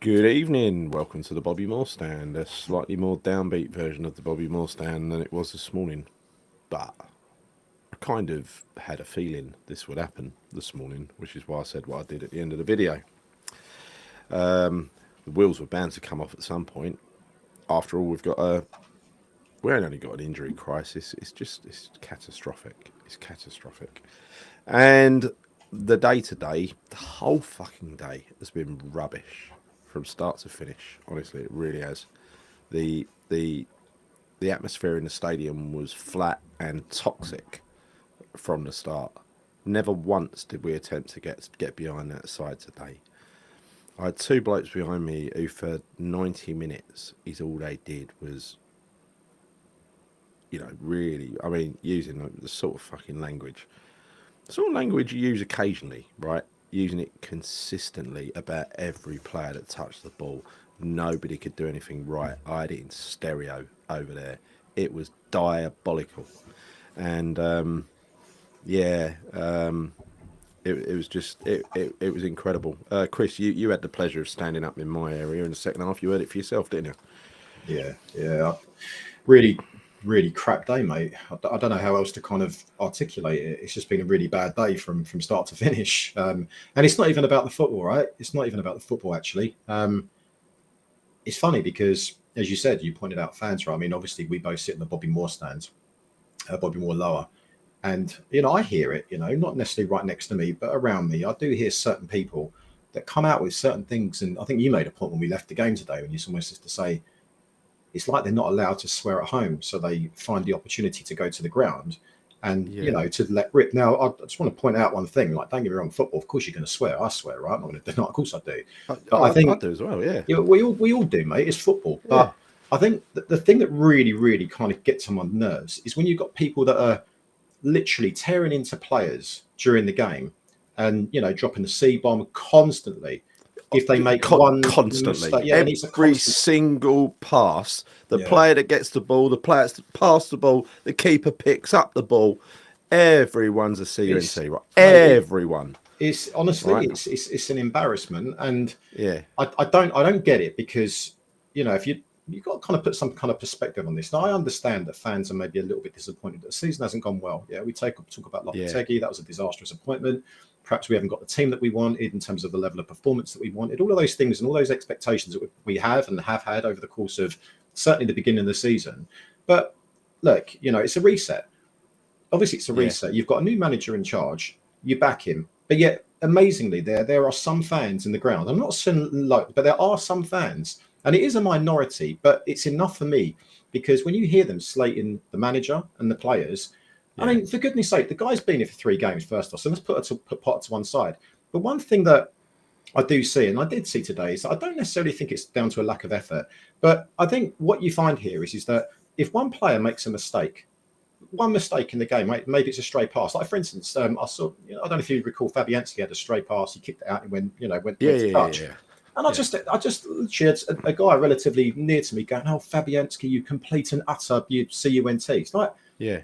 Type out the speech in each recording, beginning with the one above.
Good evening. Welcome to the Bobby Moore Stand, a slightly more downbeat version of the Bobby Moore Stand than it was this morning. But I kind of had a feeling this would happen this morning, which is why I said what I did at the end of the video. The wheels were bound to come off at some point. After all, we ain't only got an injury crisis. It's catastrophic. It's catastrophic. And the day today, the whole fucking day has been rubbish from start to finish. Honestly, it really has. The the the atmosphere in the stadium was flat and toxic from the start. Never once did we attempt to get behind that side today. I had two blokes behind me who, for 90 minutes, is all they did was, really. I mean, using the sort of fucking language, sort of language you use occasionally, right? Using it consistently about every player that touched the ball. Nobody could do anything right. I had it in stereo over there. It was diabolical, and it was just it was incredible. Chris, you had the pleasure of standing up in my area in the second half. You heard it for yourself, didn't Yeah. Really, really crap day, mate. I don't know how else to kind of articulate it. It's just been a really bad day from start to finish. And it's not even about the football, right? It's not even about the football, actually. It's funny because, as you said, you pointed out fans, right? I mean, obviously, we both sit in the Bobby Moore stand, Bobby Moore lower. And, I hear it, not necessarily right next to me, but around me. I do hear certain people that come out with certain things. And I think you made a point when we left the game today, when you almost just to say, it's like they're not allowed to swear at home. So they find the opportunity to go to the ground and, to let rip. Now, I just want to point out one thing, like, don't get me wrong, football, of course you're going to swear. I swear, right? I'm not going to deny, of course I do. But I think I do as well, yeah. We all do, mate. It's football. Yeah. But I think the thing that really, really kind of gets on my nerves is when you've got people that are literally tearing into players during the game and, dropping the C-bomb constantly. If they make one constantly, mistake, every single pass, the player that gets the ball, the players that pass the ball, the keeper picks up the ball, everyone's a CUNT, right? Everyone. It's honestly, right? It's an embarrassment, and I don't get it because if you've got to kind of put some kind of perspective on this. Now, I understand that fans are maybe a little bit disappointed that the season hasn't gone well. Yeah, we talk about Lopetegui. That was a disastrous appointment. Perhaps we haven't got the team that we wanted in terms of the level of performance that we wanted. All of those things and all those expectations that we have and have had over the course of certainly the beginning of the season. But look, it's a reset. Obviously, it's a reset. You've got a new manager in charge. You back him. But yet, amazingly, there are some fans in the ground. I'm not saying but there are some fans. And it is a minority, but it's enough for me because when you hear them slating the manager and the players, I mean, for goodness sake, the guy's been here for 3 games first off, so let's put Potter to one side. But one thing that I do see, and I did see today, is I don't necessarily think it's down to a lack of effort, but I think what you find here is that if one player makes a mistake, one mistake in the game, maybe it's a stray pass. Like, for instance, I saw, I don't know if you recall, Fabianski had a stray pass, he kicked it out and went to touch. And I just literally had a guy relatively near to me going, "Oh, Fabianski, you complete and utter, you CUNT." It's like,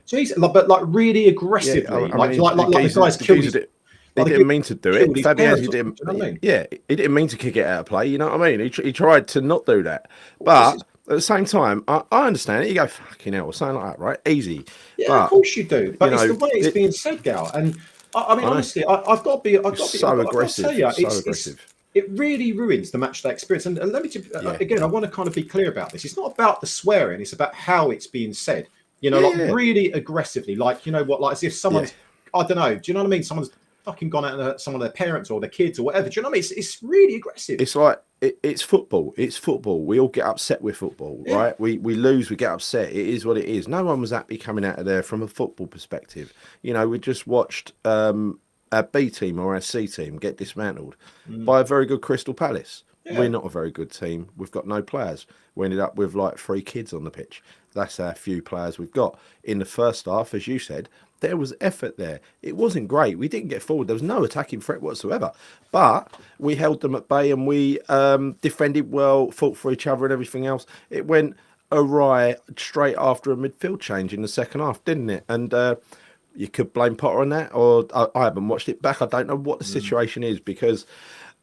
geez, but like really aggressively, like the guy's killed. He didn't mean to do it. Fabianski didn't. You know what I mean? Yeah, he didn't mean to kick it out of play. You know what I mean? He tried to not do that, but at the same time, I understand it. You go, fucking hell, or something like that, right? Easy. Yeah, but, of course you do. But it's the way it's being said, Gal. And I mean, honestly, I've got to be so aggressive. Aggressive. It really ruins the match day experience. And let me again, I want to kind of be clear about this. It's not about the swearing; it's about how it's being said. Really aggressively, like as if someone's, I don't know. Do you know what I mean? Someone's fucking gone out at some of their parents or their kids or whatever. Do you know what I mean? It's really aggressive. It's like it's football. It's football. We all get upset with football, right? We lose, we get upset. It is what it is. No one was happy coming out of there from a football perspective. We just watched our B team or our C team get dismantled by a very good Crystal Palace. We're not a very good team. We've got no players. We ended up with like 3 kids on the pitch. That's how few players we've got. In the first half, as you said, there was effort there. It wasn't great. We didn't get forward. There was no attacking threat whatsoever. But we held them at bay and we defended well, fought for each other and everything else. It went awry straight after a midfield change in the second half, didn't it? And you could blame Potter on that, or I haven't watched it back. I don't know what the situation is because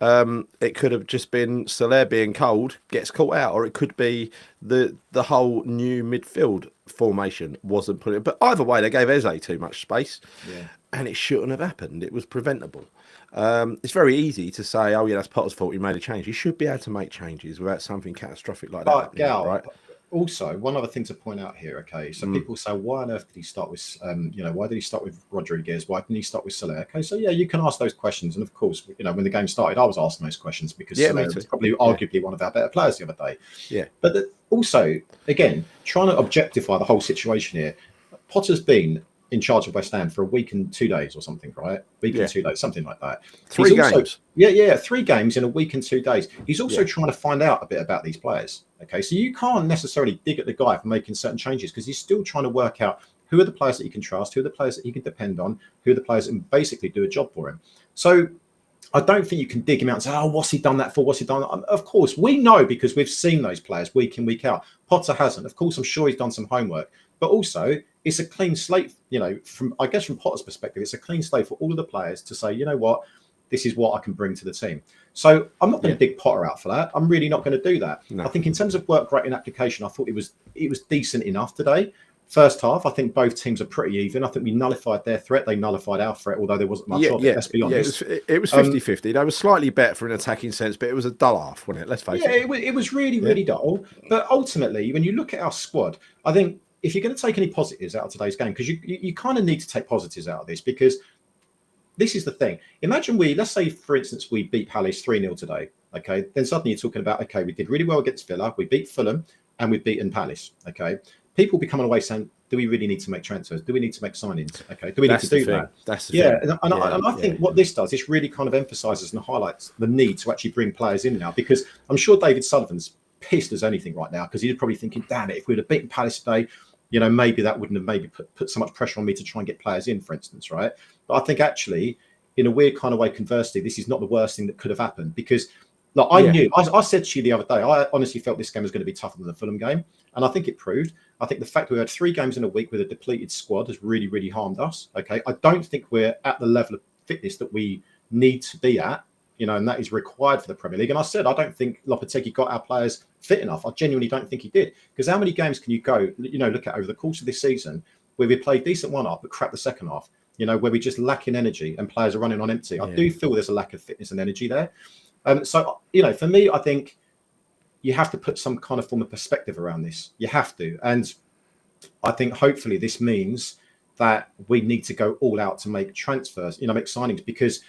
It could have just been Soler being cold, gets caught out, or it could be the whole new midfield formation wasn't put in. But either way, they gave Eze too much space, and it shouldn't have happened. It was preventable. It's very easy to say, "Oh yeah, that's Potter's fault. He made a change." He should be able to make changes without something catastrophic like that. Gal, right? Also, one other thing to point out here, okay? So people say, why on earth did he start with, why did he start with Rodriguez? Why didn't he start with Soler? Okay, so yeah, you can ask those questions. And of course, when the game started, I was asking those questions because Soler was probably arguably one of our better players the other day. Yeah. But also, again, trying to objectify the whole situation here, Potter's been in charge of West Ham for a week and 2 days or something, right? Week and 2 days, something like that. 3 games. 3 games in a week and 2 days. He's also trying to find out a bit about these players. Okay, so you can't necessarily dig at the guy for making certain changes because he's still trying to work out who are the players that he can trust, who are the players that he can depend on, who are the players that can basically do a job for him. So I don't think you can dig him out and say, oh, what's he done that for? What's he done? Of course, we know because we've seen those players week in, week out. Potter hasn't. Of course, I'm sure he's done some homework. But also, it's a clean slate, from Potter's perspective, it's a clean slate for all of the players to say, you know what, this is what I can bring to the team. So I'm not going to dig Potter out for that. I'm really not going to do that. No. I think in terms of work rate and application, I thought it was decent enough today. First half, I think both teams are pretty even. I think we nullified their threat. They nullified our threat, although there wasn't much of it, let's be honest. It was 50-50. They were slightly better for an attacking sense, but it was a dull half, wasn't it? Let's face it. Yeah, it was really, really dull. But ultimately, when you look at our squad, I think if you're going to take any positives out of today's game, because you kind of need to take positives out of this, because this is the thing. Imagine let's say, for instance, we beat Palace 3-0 today. Okay. Then suddenly you're talking about, okay, we did really well against Villa. We beat Fulham and we've beaten Palace. Okay. People be coming away saying, do we really need to make transfers? Do we need to make signings? Okay. Do we need to do that? That's the thing. And I think what this does, this really kind of emphasizes and highlights the need to actually bring players in now, because I'm sure David Sullivan's pissed as anything right now, because he's probably thinking, damn it, if we'd have beaten Palace today, maybe that wouldn't have put so much pressure on me to try and get players in, for instance, right? But I think actually, in a weird kind of way, conversely, this is not the worst thing that could have happened, because I said to you the other day, I honestly felt this game was going to be tougher than the Fulham game, and I think it proved. I think the fact that we had 3 games in a week with a depleted squad has really, really harmed us. Okay, I don't think we're at the level of fitness that we need to be at, and that is required for the Premier League. And I said, I don't think Lopetegui got our players fit enough. I genuinely don't think he did. Because how many games can you go, look at over the course of this season where we played decent one half, but crap the second half, where we just lack in energy and players are running on empty. I do feel there's a lack of fitness and energy there. So, for me, I think you have to put some kind of form of perspective around this. You have to. And I think hopefully this means that we need to go all out to make transfers, make signings, because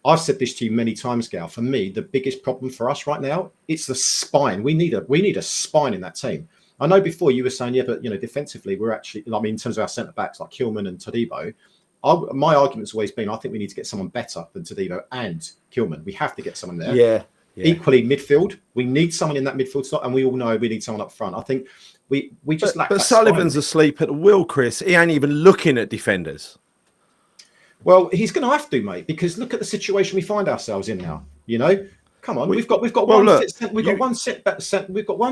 I've said this to you many times, Gal. For me, the biggest problem for us right now, it's the spine. We need a spine in that team. I know before you were saying, but defensively, we're actually, in terms of our centre backs like Kilman and Todibo, my argument's always been, I think we need to get someone better than Todibo and Kilman. We have to get someone there. Yeah. Equally, midfield, we need someone in that midfield slot, and we all know we need someone up front. I think we just lack. But Sullivan's asleep at the wheel, Chris. He ain't even looking at defenders. Well, he's going to have to, mate, because look at the situation we find ourselves in now. Come on, we've got one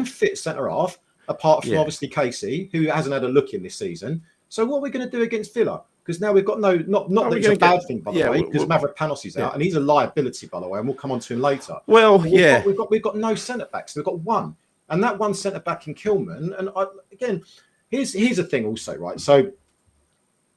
fit centre half, apart from obviously Casey, who hasn't had a look in this season. So what are we going to do against Villa? Because now we've got not that it's a bad thing, by the way, because Maverick Panos is out, and he's a liability, by the way, and we'll come on to him later. Well, we've got no centre backs. We've got one, and that one centre back in Kilman. And again, here's the thing, also, right? So.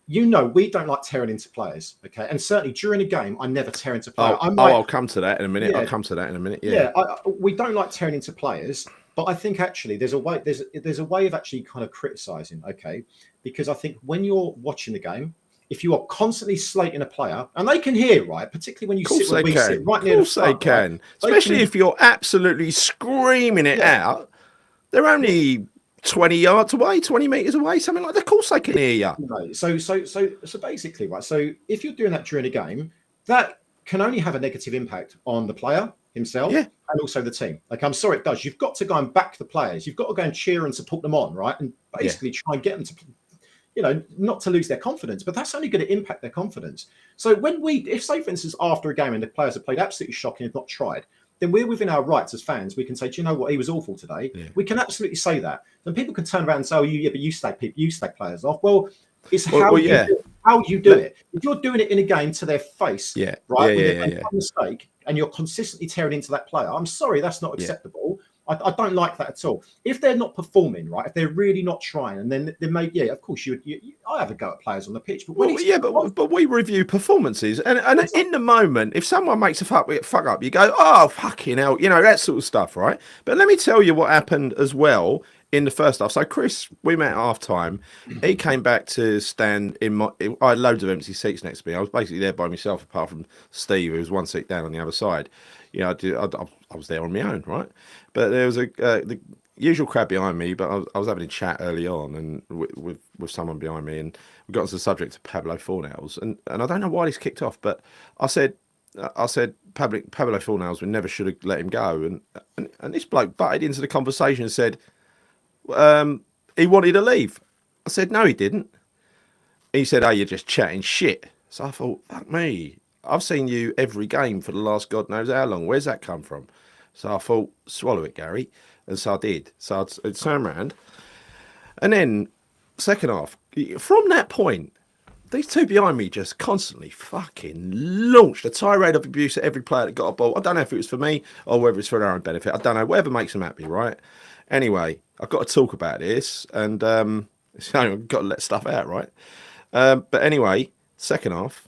We don't like tearing into players, okay? And certainly during a game, I never tear into players. I'll come to that in a minute. Yeah. I'll come to that in a minute. Yeah. We don't like tearing into players, but I think actually there's a way of actually kind of criticising, okay? Because I think when you're watching the game, if you are constantly slating a player, and they can hear, right? Particularly when you sit where we sit, right near the front. Of course they can. Especially if you're absolutely screaming it out. They're only 20 yards away, 20 meters away, something like that. Of course they can hear you. Right. So basically, right. So if you're doing that during a game, that can only have a negative impact on the player himself and also the team. Like, I'm sorry, it does. You've got to go and back the players. You've got to go and cheer and support them on, right? And basically try and get them to, not to lose their confidence, but that's only going to impact their confidence. So if say, for instance, after a game and the players have played absolutely shocking and have not tried, then we're within our rights as fans. We can say, do you know what? He was awful today. Yeah. We can absolutely say that. Then people can turn around and say, but you slag players off. Well, it's how you do it. If you're doing it in a game to their face, when they make a mistake, and you're consistently tearing into that player, I'm sorry, that's not acceptable. I don't like that at all. If they're not performing, right, if they're really not trying, and then they may, of course, I have a go at players on the pitch. But but we review performances, and in the moment, if someone makes a fuck up, you go, oh, fucking hell, that sort of stuff, right? But let me tell you what happened as well in the first half. So Chris, we met at half time. He came back to stand I had loads of empty seats next to me. I was basically there by myself, apart from Steve, who was one seat down on the other sid. I was there on my own, right? But there was the usual crowd behind me, but I was having a chat early on and with someone behind me, and we got onto the subject of Pablo Fornals, and I don't know why this kicked off, but I said Pablo Fornals, we never should have let him go, and this bloke butted into the conversation and said he wanted to leave. I said no, he didn't. He said, oh, you're just chatting shit. So I thought, fuck me, I've seen you every game for the last God knows how long. Where's that come from? So I thought, swallow it, Gary. And so I did. So I'd turn around. And then, second half, from that point, these two behind me just constantly fucking launched a tirade of abuse at every player that got a ball. I don't know if it was for me or whether it's for their own benefit. I don't know. Whatever makes them happy, right? Anyway, I've got to talk about this. And I've got to let stuff out, right? But anyway, second half,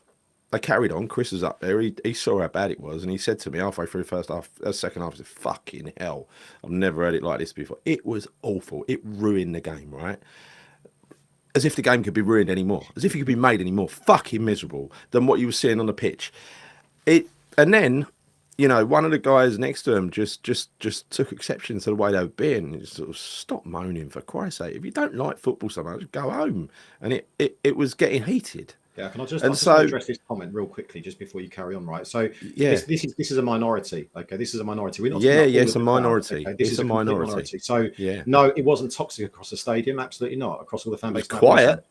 I carried on. Chris was up there. He saw how bad it was, and he said to me halfway through the first half, second half, he said, fucking hell, I've never heard it like this before. It was awful. It ruined the game, right? As if the game could be ruined anymore. As if it could be made any more fucking miserable than what you were seeing on the pitch. And then, one of the guys next to him just took exception to the way they were being. And just sort of stop moaning, for Christ's sake. If you don't like football so much, go home. And it was getting heated. Yeah, can I just address this comment real quickly just before you carry on, right? So this is a minority, okay? This is a minority. We're not it's a minority. Okay? This is a minority. So no, it wasn't toxic across the stadium. Absolutely not. Across all the fan base.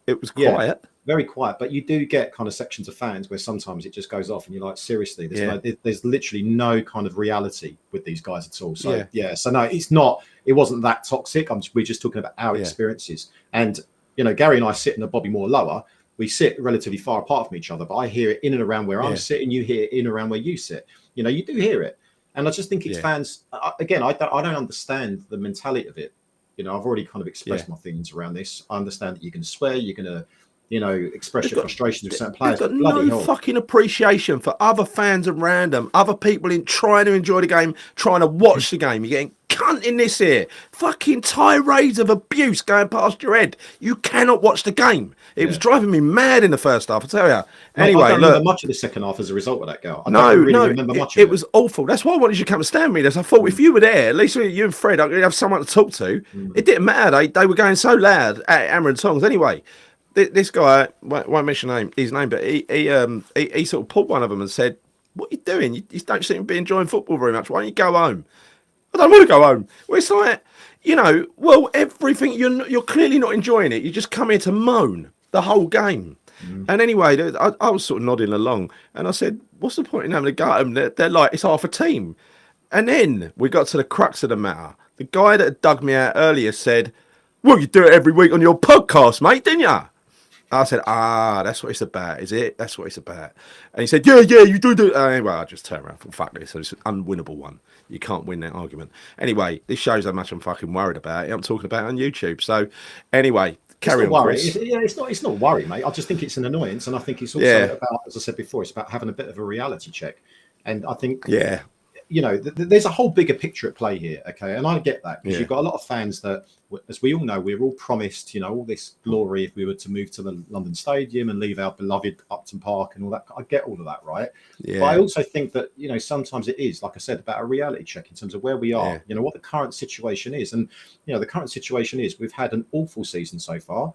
It was quiet. Very quiet. But you do get kind of sections of fans where sometimes it just goes off, and you're like, seriously, there's literally no kind of reality with these guys at all. So so no, it's not. It wasn't that toxic. We're just talking about our experiences. And Gary and I sit in the Bobby Moore lower. We sit relatively far apart from each other, but I hear it in and around where I'm sitting. You hear it in and around where you sit. You do hear it. And I just think it's fans. Again, I don't understand the mentality of it. I've already kind of expressed my feelings around this. I understand that you can swear, you're going to, express your frustrations with certain players. They've got no fucking appreciation for other fans around them, other people trying to enjoy the game, trying to watch the game. You're getting cunt in this here. Fucking tirades of abuse going past your head. You cannot watch the game. It was driving me mad in the first half, I tell you. Anyway, I don't remember much of the second half as a result of that, girl. I don't really remember much of it. It was awful. That's why I wanted you to come and stand with me. I thought if you were there, at least you and Fred, I could have someone to talk to. It didn't matter. They were going so loud at Hammer and Tongs. Anyway, this guy, won't mention his name, but he sort of pulled one of them and said, what are you doing? You don't seem to be enjoying football very much. Why don't you go home? I don't want to go home. Well, it's like, everything, you're clearly not enjoying it. You just come here to moan the whole game. And anyway, I was sort of nodding along, and I said, what's the point in having a go at them? They're like, it's half a team. And then we got to the crux of the matter. The guy that dug me out earlier said, well, you do it every week on your podcast, mate, didn't you? I said, that's what it's about, is it? That's what it's about. And he said, yeah, you do. Anyway, I just turned around and thought, fuck this. So it's an unwinnable one. You can't win that argument. Anyway, this shows how much I'm fucking worried about it. I'm talking about it on YouTube. So anyway, carry on, Chris. It's not worry, mate. I just think it's an annoyance. And I think it's also about, as I said before, it's about having a bit of a reality check. And I think... there's a whole bigger picture at play here, okay? And I get that, because you've got a lot of fans that, as we all know, we're all promised, all this glory if we were to move to the London Stadium and leave our beloved Upton Park and all that. I get all of that, right? Yeah. But I also think that, sometimes it is, like I said, about a reality check in terms of where we are, what the current situation is. And, the current situation is we've had an awful season so far.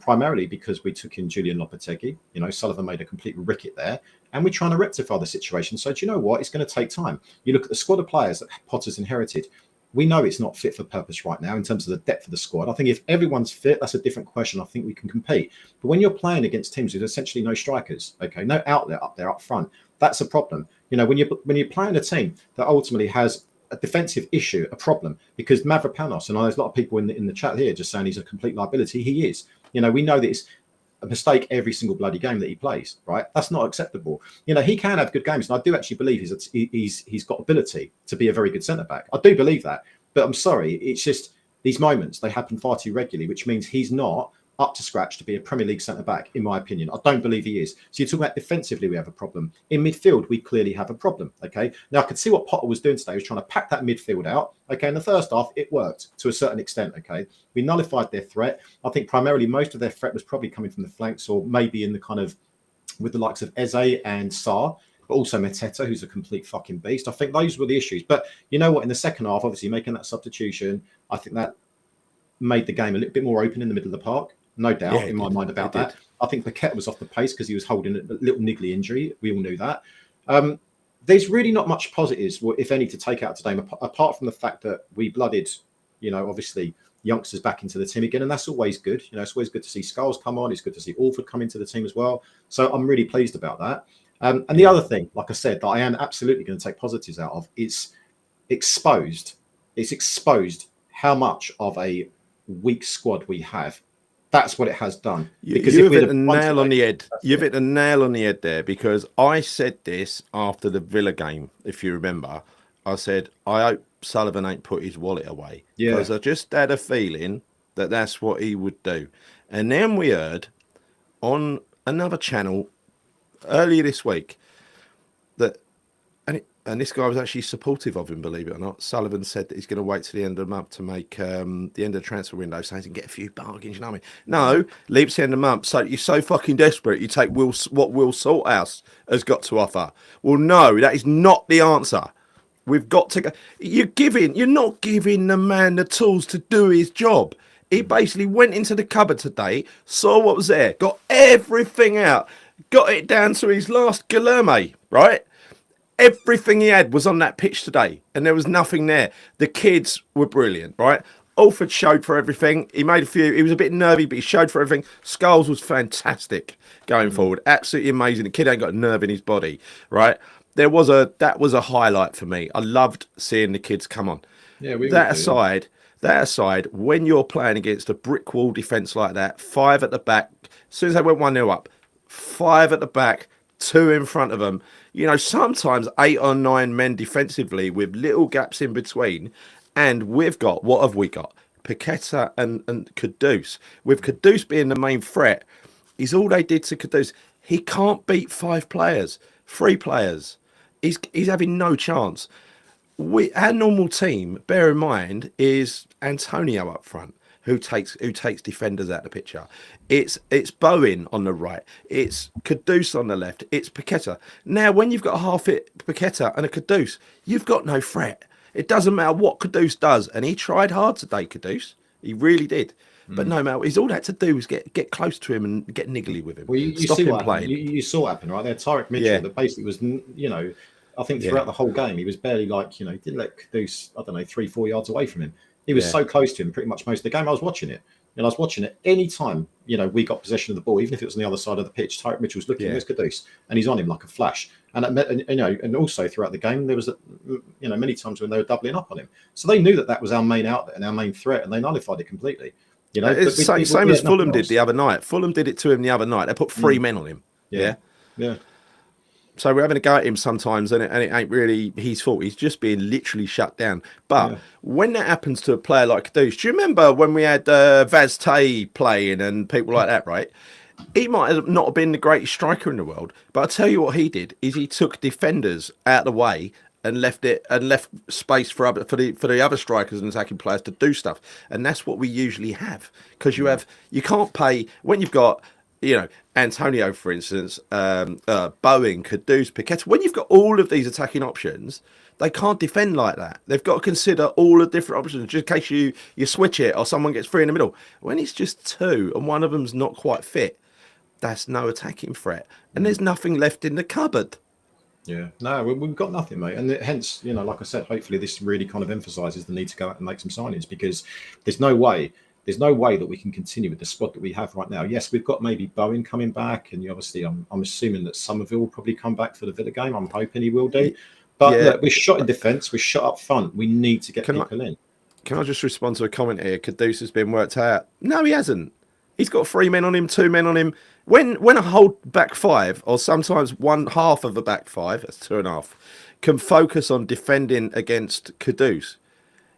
Primarily because we took in Julian Lopetegui. Sullivan made a complete ricket there, and we're trying to rectify the situation. So do you know what? It's going to take time. You look at the squad of players that Potter's inherited. We know it's not fit for purpose right now in terms of the depth of the squad. I think if everyone's fit, that's a different question. I think we can compete. But when you're playing against teams with essentially no strikers, okay, no outlet up there up front, that's a problem. When you're playing a team that ultimately has a defensive issue, a problem, because Mavropanos, and there's a lot of people in the chat here just saying he's a complete liability. He is. We know that a mistake every single bloody game that he plays, right? That's not acceptable. You know, he can have good games, and I do actually believe he's got ability to be a very good centre back. I do believe that, but I'm sorry, it's just these moments, they happen far too regularly, which means he's not up to scratch to be a Premier League centre back, in my opinion. I don't believe he is. So you're talking about defensively, we have a problem. In midfield, we clearly have a problem. Okay. Now I could see what Potter was doing today. He was trying to pack that midfield out. Okay. In the first half, it worked to a certain extent. Okay. We nullified their threat. I think primarily most of their threat was probably coming from the flanks, or maybe in the kind of with the likes of Eze and Sarr, but also Mateta, who's a complete fucking beast. I think those were the issues. But you know what? In the second half, obviously making that substitution, I think that made the game a little bit more open in the middle of the park. No doubt in my mind about that. I think Paqueta was off the pace because he was holding a little niggly injury. We all knew that. There's really not much positives, if any, to take out today, apart from the fact that we blooded, you know, obviously youngsters back into the team again, and that's always good. You know, it's always good to see Scholes come on. It's good to see Alford come into the team as well. So I'm really pleased about that. And the other thing, like I said, that I am absolutely going to take positives out of, it's exposed how much of a weak squad we have. That's what it has done. Because you've hit a nail on the head. You've hit a nail on the head there, because I said this after the Villa game, if you remember. I said, I hope Sullivan ain't put his wallet away. Yeah. Because I just had a feeling that that's what he would do. And then we heard on another channel earlier this week that, and this guy was actually supportive of him, believe it or not. Sullivan said that he's going to wait till the end of the month to make the end of the transfer window so he can get a few bargains, you know what I mean? No, leaves the end of the month. So you're so fucking desperate, you take what Will Salthouse has got to offer. Well, no, that is not the answer. We've got to go. You're not giving the man the tools to do his job. He basically went into the cupboard today, saw what was there, got everything out, got it down to his last Guilherme, right? Everything he had was on that pitch today, and there was nothing there. The kids were brilliant, right? Alford showed for everything. He made a few. He was a bit nervy, but he showed for everything. Scholes was fantastic going forward. Absolutely amazing. The kid ain't got a nerve in his body, right? That was a highlight for me. I loved seeing the kids come on. Yeah, that aside, when you're playing against a brick wall defence like that, 5 at the back, as soon as they went 1-0 up, 5 at the back, 2 in front of them. You know, sometimes 8 or 9 men defensively with little gaps in between. And we've got, what have we got? Paqueta and Kudus. With Kudus being the main threat, is all they did to Kudus. He can't beat 5 players, 3 players. He's having no chance. Our normal team, bear in mind, is Antonio up front, who takes defenders out of the picture. It's Bowen on the right. It's Kudus on the left. It's Paqueta. Now, when you've got a half-fit Paqueta and a Kudus, you've got no threat. It doesn't matter what Kudus does. And he tried hard today, Kudus. He really did. But no matter, all that to do was get close to him and get niggly with him. Well, you Stop see him what playing. You saw what happened, right? There, Tyrick Mitchell, that basically was, you know, I think throughout the whole game, he was barely like, you know, he didn't let Kudus, I don't know, 3-4 yards away from him. He was so close to him pretty much most of the game. I was watching it. And I was watching it any time, you know, we got possession of the ball, even if it was on the other side of the pitch. Tyrick Mitchell was looking at Kudus, and he's on him like a flash. And you know, and also throughout the game, there was, you know, many times when they were doubling up on him. So they knew that was our main outlet and our main threat, and they nullified it completely. You know, it's the same as Fulham did the other night. Fulham did it to him the other night. They put 3 men on him. Yeah. So we're having a go at him sometimes, and it ain't really his fault. He's just being literally shut down. But when that happens to a player like Kudus, do you remember when we had Vaz Tay playing and people like that, right? He might have not have been the greatest striker in the world, but I'll tell you what he did is he took defenders out of the way and left space for the other strikers and attacking players to do stuff. And that's what we usually have, because you can't pay when you've got, you know, Antonio, for instance, Bowen, Kudus, Paqueta. When you've got all of these attacking options, they can't defend like that. They've got to consider all the different options just in case you switch it or someone gets free in the middle. When it's just 2 and one of them's not quite fit, that's no attacking threat. And there's nothing left in the cupboard. Yeah, no, we've got nothing, mate. And hence, you know, like I said, hopefully this really kind of emphasises the need to go out and make some signings, because there's no way that we can continue with the squad that we have right now. Yes, we've got maybe Bowen coming back, and obviously I'm assuming that Somerville will probably come back for the Villa game. I'm hoping he will do. But look, we're shot in defence, we're shot up front. We need to get people in. Can I just respond to a comment here? Kudus has been worked out. No, he hasn't. He's got 3 men on him, 2 men on him. when a whole back five, or sometimes one half of a back five, that's 2.5, can focus on defending against Kudus,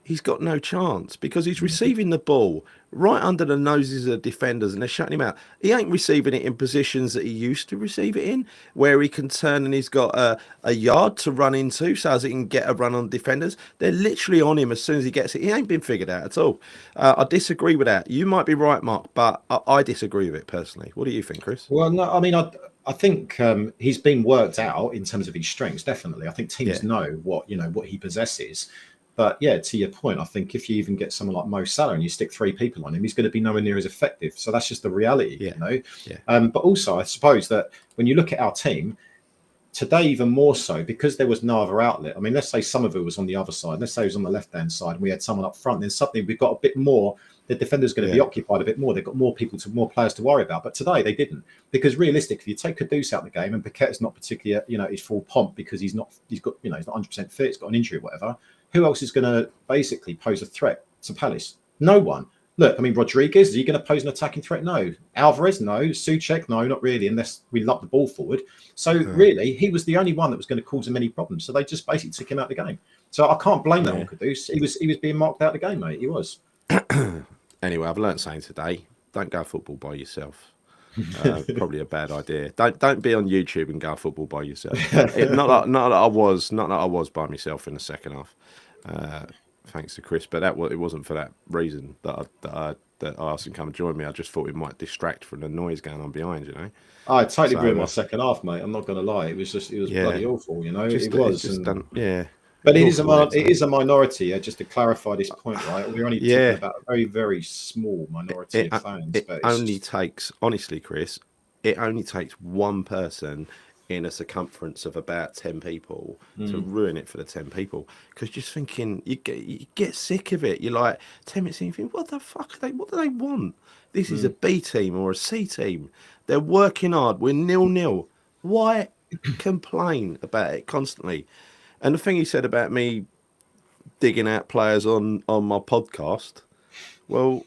he's got no chance because he's receiving the ball right under the noses of defenders and they're shutting him out. He ain't receiving it in positions that he used to receive it in, where he can turn and he's got a yard to run into so as he can get a run on defenders. They're literally on him as soon as he gets it. He ain't been figured out at all. I disagree with that. You might be right, Mark, but I disagree with it personally. What do you think, Chris? Well, no, I mean, I think he's been worked out in terms of his strengths. Definitely, I think teams know what he possesses. But yeah, to your point, I think if you even get someone like Mo Salah and you stick 3 people on him, he's going to be nowhere near as effective. So that's just the reality, you know. Yeah. But also, I suppose that when you look at our team today, even more so because there was no other outlet. I mean, let's say Somerville was on the other side. Let's say he was on the left-hand side, and we had someone up front. Then suddenly we've got a bit more. The defender's going to be occupied a bit more. They've got more players to worry about. But today they didn't, because realistically, you take Kudus out of the game, and Paqueta's not particularly, he's full pomp because he's not 100% fit. He's got an injury or whatever. Who else is going to basically pose a threat to Palace? No one. Look, I mean, Rodriguez, is he going to pose an attacking threat? No. Alvarez, no. Souček, no, not really, unless we lob the ball forward. So really, he was the only one that was going to cause him any problems. So they just basically took him out of the game. So I can't blame that on Kudus. He was being marked out of the game, mate. He was. Anyway, I've learned something today. Don't go football by yourself. Probably a bad idea. Don't be on YouTube and go football by yourself. Not that I was by myself in the second half. Thanks to Chris, but it wasn't for that reason that I asked him to come and join me. I just thought it might distract from the noise going on behind, you know. I totally agree with my second half, mate. I'm not going to lie. It was bloody awful, you know. It was. But it is a minority. Just to clarify this point, right? We're only talking about a very, very small minority of fans. It only takes, honestly, Chris, it only takes one person in a circumference of about 10 people to ruin it for the 10 people. Because just thinking, you get sick of it. You're like 10 minutes in, you think, what the fuck are they? What do they want? This is a B team or a C team. They're working hard. We're 0-0. Why complain about it constantly? And the thing he said about me digging out players on my podcast, well,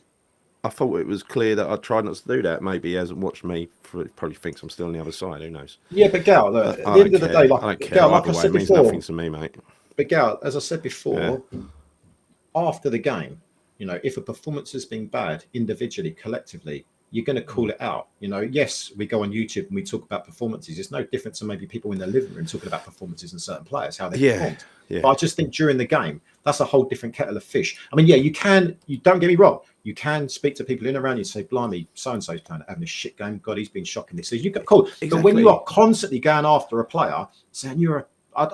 I thought it was clear that I tried not to do that. Maybe he hasn't watched me. Probably thinks I'm still on the other side. Who knows? Yeah, but Gal, at the end of the day, Gal, like I said before, it means nothing to me, mate. But Gal, as I said before, after the game, if a performance has been bad individually, collectively, you're going to call it out. Yes, we go on YouTube and we talk about performances. It's no different to maybe people in their living room talking about performances and certain players, how they performed. Yeah. But I just think during the game, that's a whole different kettle of fish. I mean, you don't get me wrong. You can speak to people in and around you and say, blimey, so-and-so's playing having a shit game. God, he's been shocking this season. You got cool. Exactly. But when you are constantly going after a player, saying I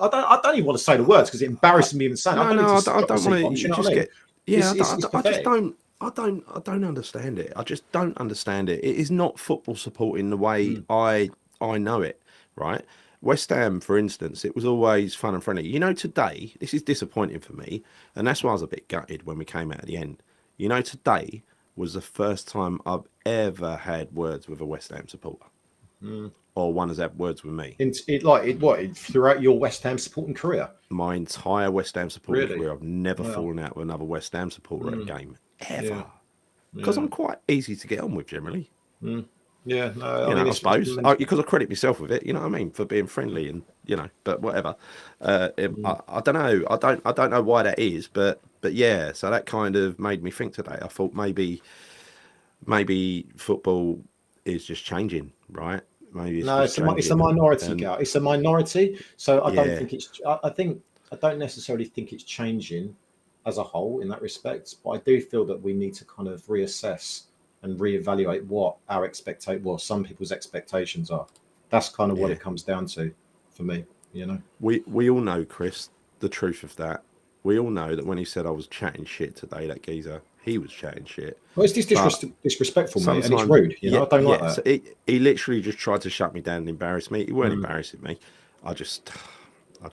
don't even want to say the words because it embarrasses me even saying. I don't want to. I don't understand it. I just don't understand it. It is not football support in the way I know it, right? West Ham, for instance, it was always fun and friendly. Today, this is disappointing for me, and that's why I was a bit gutted when we came out at the end. Today was the first time I've ever had words with a West Ham supporter. Or one has had words with me. Throughout your West Ham supporting career? My entire West Ham supporting career, I've never fallen out with another West Ham supporter at a game. Ever. Because I'm quite easy to get on with generally. Yeah, no, I suppose because I credit myself with it. You know what I mean, for being friendly and but whatever. I don't know. I don't know why that is, but yeah. So that kind of made me think today. I thought maybe football is just changing, right? Maybe it's a minority, Gal. It's a minority. So I don't think it's. I don't necessarily think it's changing as a whole in that respect, but I do feel that we need to kind of reassess and reevaluate what some people's expectations are. That's kind of what it comes down to for me, We all know, Chris, the truth of that. We all know that when he said I was chatting shit today, that geezer, he was chatting shit. Well, it's disrespectful, mate, and it's rude. I don't like that. So he literally just tried to shut me down and embarrass me. He weren't embarrassing me.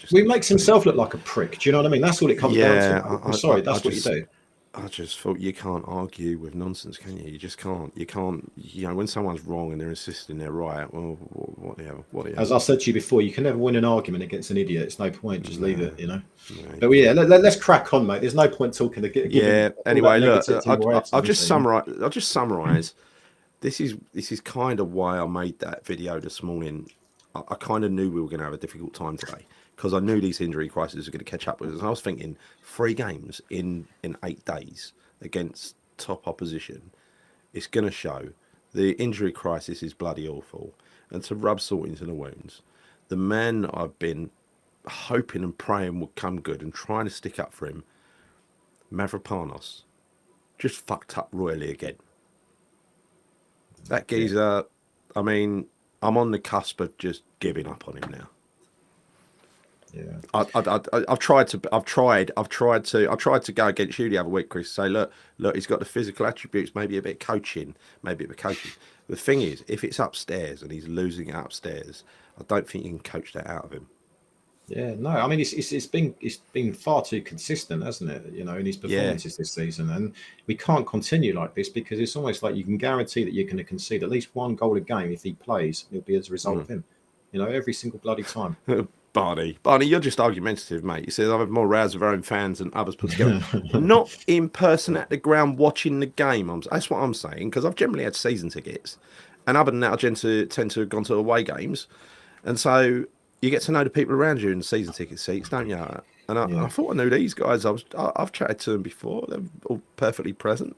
He makes himself look like a prick. Do you know what I mean? That's all it comes down to. I'm sorry, that's what you do. I just thought you can't argue with nonsense, can you? You just can't. You can't. When someone's wrong and they're insisting they're right, well, what the hell? As I said to you before, you can never win an argument against an idiot. It's no point. Just leave it, But let's crack on, mate. There's no point talking. Anyway, look, I'll just summarize. this is kind of why I made that video this morning. I kind of knew we were going to have a difficult time today because I knew these injury crises were going to catch up with us. And I was thinking 3 games in 8 days against top opposition, it's going to show the injury crisis is bloody awful. And to rub salt into the wounds, the man I've been hoping and praying would come good and trying to stick up for him, Mavropanos, just fucked up royally again. That geezer, I mean, I'm on the cusp of just giving up on him now. Yeah, I've tried to go against you the other week, Chris. Say, look, he's got the physical attributes, maybe a bit of coaching. The thing is, if it's upstairs and he's losing it upstairs, I don't think you can coach that out of him. Yeah, no, I mean it's been far too consistent, hasn't it? You know, in his performances this season, and we can't continue like this because it's almost like you can guarantee that you're going to concede at least 1 goal a game if he plays. It'll be as a result of him. You know, every single bloody time. Barney, you're just argumentative, mate. You said I've had more rows with our own fans than others put together. Not in person at the ground watching the game. That's what I'm saying, because I've generally had season tickets, and other than that, I tend to have gone to away games, and so you get to know the people around you in the season ticket seats, don't you? And I thought I knew these guys. I've chatted to them before. They're all perfectly present.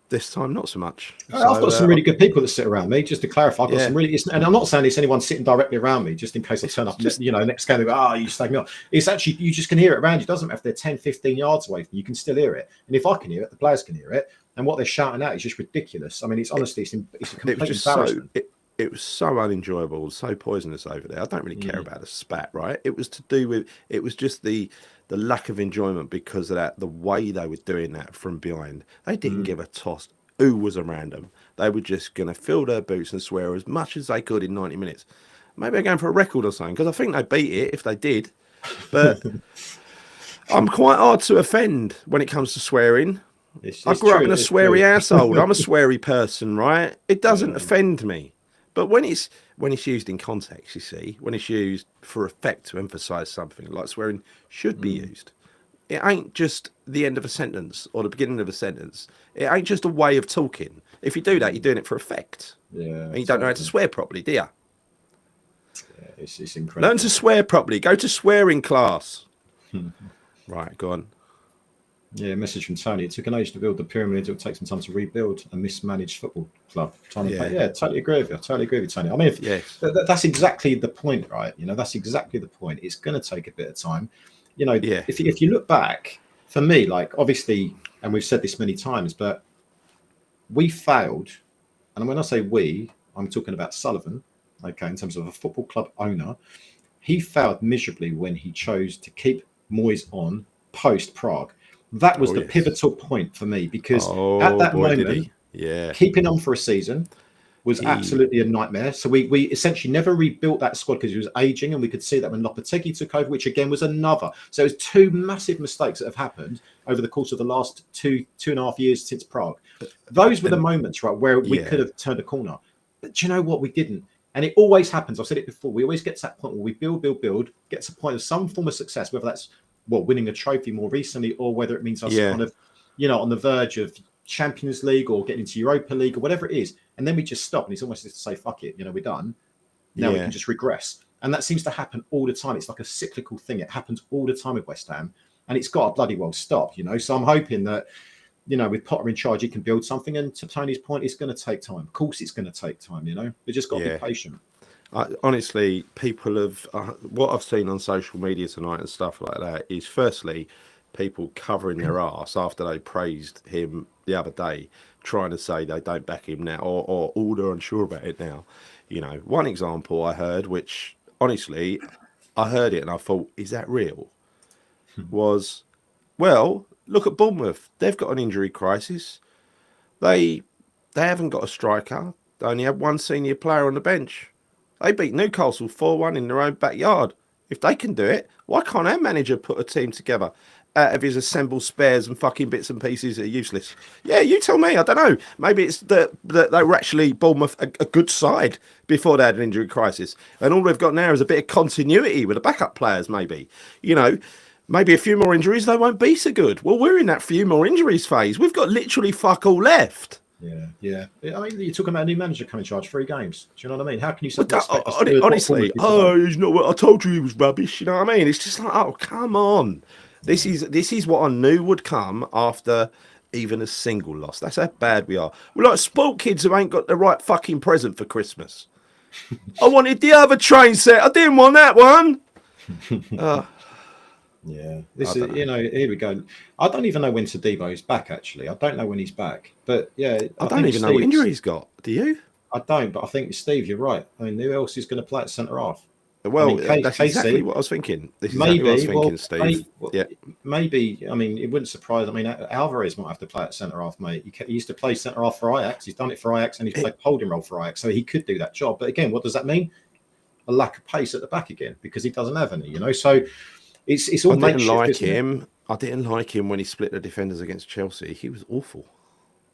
This time, not so much. I've got some really good people that sit around me. Just to clarify, I've got some really, and I'm not saying it's anyone sitting directly around me, just in case I turn up, next game, they go, you slagged me off. It's actually, you just can hear it around you. It doesn't matter if they're 10, 15 yards away from you, you can still hear it. And if I can hear it, the players can hear it. And what they're shouting out is just ridiculous. I mean, it's honestly, it's a complete embarrassment. It was so unenjoyable, so poisonous over there. I don't really care about a spat, right? It was to do with, it was just the lack of enjoyment because of that, the way they were doing that from behind. They didn't give a toss who was around them. They were just going to fill their boots and swear as much as they could in 90 minutes. Maybe they're going for a record or something, because I think they beat it if they did. But I'm quite hard to offend when it comes to swearing. I grew up in a sweary household. I'm a sweary person, right? It doesn't offend me. But when it's used in context, you see, when it's used for effect to emphasise something, like swearing should be used. It ain't just the end of a sentence or the beginning of a sentence. It ain't just a way of talking. If you do that, you're doing it for effect. Yeah. And you don't know how to swear properly, do you? Yeah, it's incredible. Learn to swear properly. Go to swearing class. Right, go on. Yeah, message from Tony. It took an age to build the pyramid. It will take some time to rebuild a mismanaged football club. Yeah, totally agree with you. Tony. I mean, that's exactly the point, right? You know, that's exactly the point. It's going to take a bit of time. You know, if you look back, for me, like, obviously, and we've said this many times, but we failed. And when I say we, I'm talking about Sullivan, okay, in terms of a football club owner. He failed miserably when he chose to keep Moyes on post-Prague. That was the pivotal point for me, because at that moment, keeping on for a season was absolutely a nightmare. So we essentially never rebuilt that squad because it was aging, and we could see that when Lopetegui took over, which again was another. So it was 2 massive mistakes that have happened over the course of the last two and a half years since Prague. Those were the moments, right, where we could have turned a corner. But do you know what? We didn't. And it always happens. I've said it before. We always get to that point where we build, get to a point of some form of success, whether that's winning a trophy more recently, or whether it means us kind of, on the verge of Champions League or getting into Europa League or whatever it is. And then we just stop, and it's almost as to say, fuck it, we're done. Now we can just regress. And that seems to happen all the time. It's like a cyclical thing. It happens all the time with West Ham, and it's got to bloody well stop, So I'm hoping that, with Potter in charge, he can build something. And to Tony's point, it's going to take time. Of course, it's going to take time, We just got to be patient. Honestly, people have what I've seen on social media tonight and stuff like that is, firstly, people covering their arse after they praised him the other day, trying to say they don't back him now, or all they're unsure about it now. One example I heard, which honestly, I heard it and I thought, is that real? Was, well, look at Bournemouth. They've got an injury crisis. They haven't got a striker. They only have one senior player on the bench. They beat Newcastle 4-1 in their own backyard. If they can do it, why can't our manager put a team together out of his assembled spares and fucking bits and pieces that are useless? Yeah, you tell me. I don't know. Maybe it's that they were actually Bournemouth a good side before they had an injury crisis. And all they've got now is a bit of continuity with the backup players, maybe. Maybe a few more injuries, they won't be so good. Well, we're in that few more injuries phase. We've got literally fuck all left. Yeah. I mean, you're talking about a new manager coming in charge 3 games. Do you know what I mean? How can you honestly? Oh, he's not. I told you he was rubbish. You know what I mean? It's just like, oh, come on. This is what I knew would come after even a single loss. That's how bad we are. We're like spoiled kids who ain't got the right fucking present for Christmas. I wanted the other train set. I didn't want that one. Yeah, this is, here we go. I don't even know when Todibo is back, actually. I don't know when he's back. But yeah, I don't even know what injury he's got. Do you? I don't, but I think, Steve, you're right. I mean, who else is going to play at centre half? Well, that's exactly what I was thinking. This is exactly what I was thinking, Steve. Maybe, I mean, it wouldn't surprise. I mean, Alvarez might have to play at centre half, mate. He used to play centre half for Ajax. He's done it for Ajax and he's played holding role for Ajax. So he could do that job. But again, what does that mean? A lack of pace at the back again because he doesn't have any, So it's all makeshift. I didn't like him when he split the defenders against Chelsea. He was awful.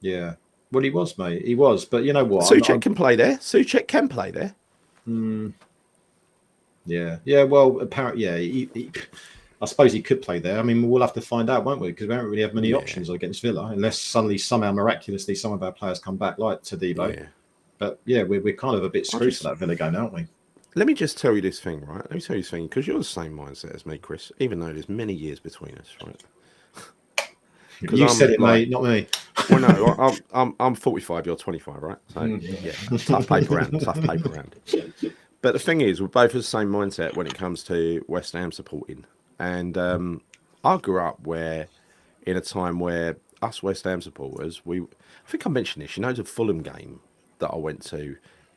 Yeah. Well, he was, mate. He was. But you know what? Souček can play there. Souček can play there. Yeah. Yeah. Well, apparently, yeah. I suppose he could play there. I mean, we'll have to find out, won't we? Because we don't really have many options against Villa, unless somehow, miraculously, some of our players come back, like Todibo. Yeah. But yeah, we're kind of a bit screwed for that Villa game, aren't we? Let me just tell you this thing, right? Let me tell you this thing, because you're the same mindset as me, Chris, even though there's many years between us, right? You said it, mate, not me. Well, no, I'm 45, you're 25, right? So, yeah, tough paper round. But the thing is, we're both of the same mindset when it comes to West Ham supporting. And I grew up in a time where us West Ham supporters, I think I mentioned this, the Fulham game that I went to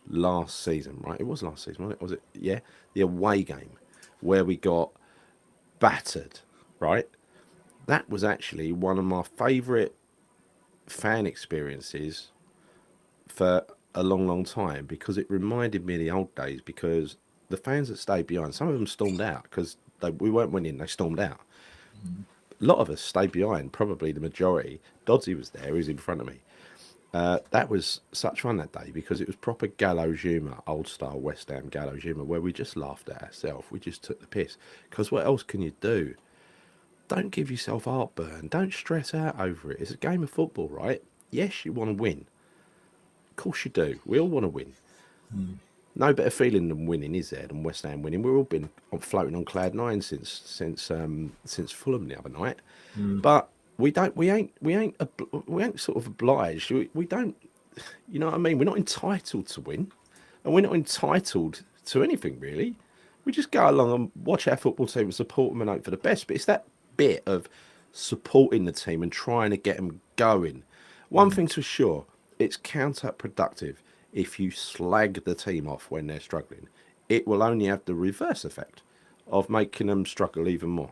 last season, right? It was last season, wasn't it? Was it? Yeah, the away game where we got battered, right? That was actually one of my favourite fan experiences for a long, long time because it reminded me of the old days. Because the fans that stayed behind, some of them stormed out because we weren't winning. They stormed out. A lot of us stayed behind. Probably the majority. Dodsey was there. He was in front of me. That was such fun that day because it was proper gallows humour, old style West Ham gallows humour, where we just laughed at ourselves. We just took the piss. Because what else can you do? Don't give yourself heartburn. Don't stress out over it. It's a game of football, right? Yes, you want to win. Of course you do. We all want to win. No better feeling than winning, is there, than West Ham winning? We've all been floating on cloud 9 since Fulham the other night. But we ain't sort of obliged. We don't, you know what I mean? We're not entitled to win, and we're not entitled to anything really. We just go along and watch our football team and support them and hope for the best. But it's that bit of supporting the team and trying to get them going. One thing's for sure, it's counterproductive if you slag the team off when they're struggling. It will only have the reverse effect of making them struggle even more.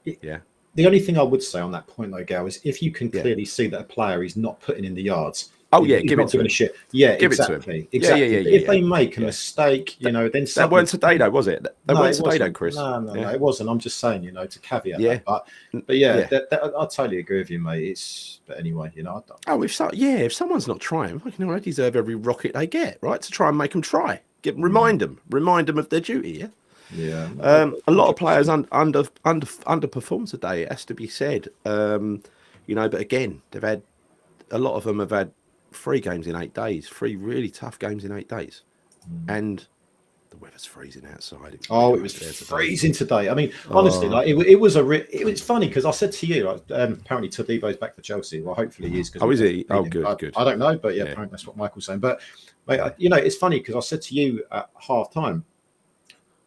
Yeah. The only thing I would say on that point, though, Gal, is if you can clearly see that a player is not putting in the yards. Oh yeah, give it to him. Shit. Yeah, give exactly. Exactly. If they make a mistake, then that weren't today, though, was it? That weren't today, though, Chris. No, it wasn't. I'm just saying, to caveat that. But yeah, I totally agree with you, mate. But anyway, if someone's not trying, they deserve every rocket they get, right? To try and make them try. Remind them of their duty. Yeah. Yeah. A lot of players underperformed today. It has to be said. But again, a lot of them have had 3 games in 8 days, 3 really tough games in 8 days, and the weather's freezing outside. It was freezing today. I mean, honestly, it's funny because I said to you, apparently Todibo's back for Chelsea. Well, hopefully he is. Is he? Oh, good. I don't know, but apparently that's what Michael's saying. But mate, it's funny because I said to you at half time.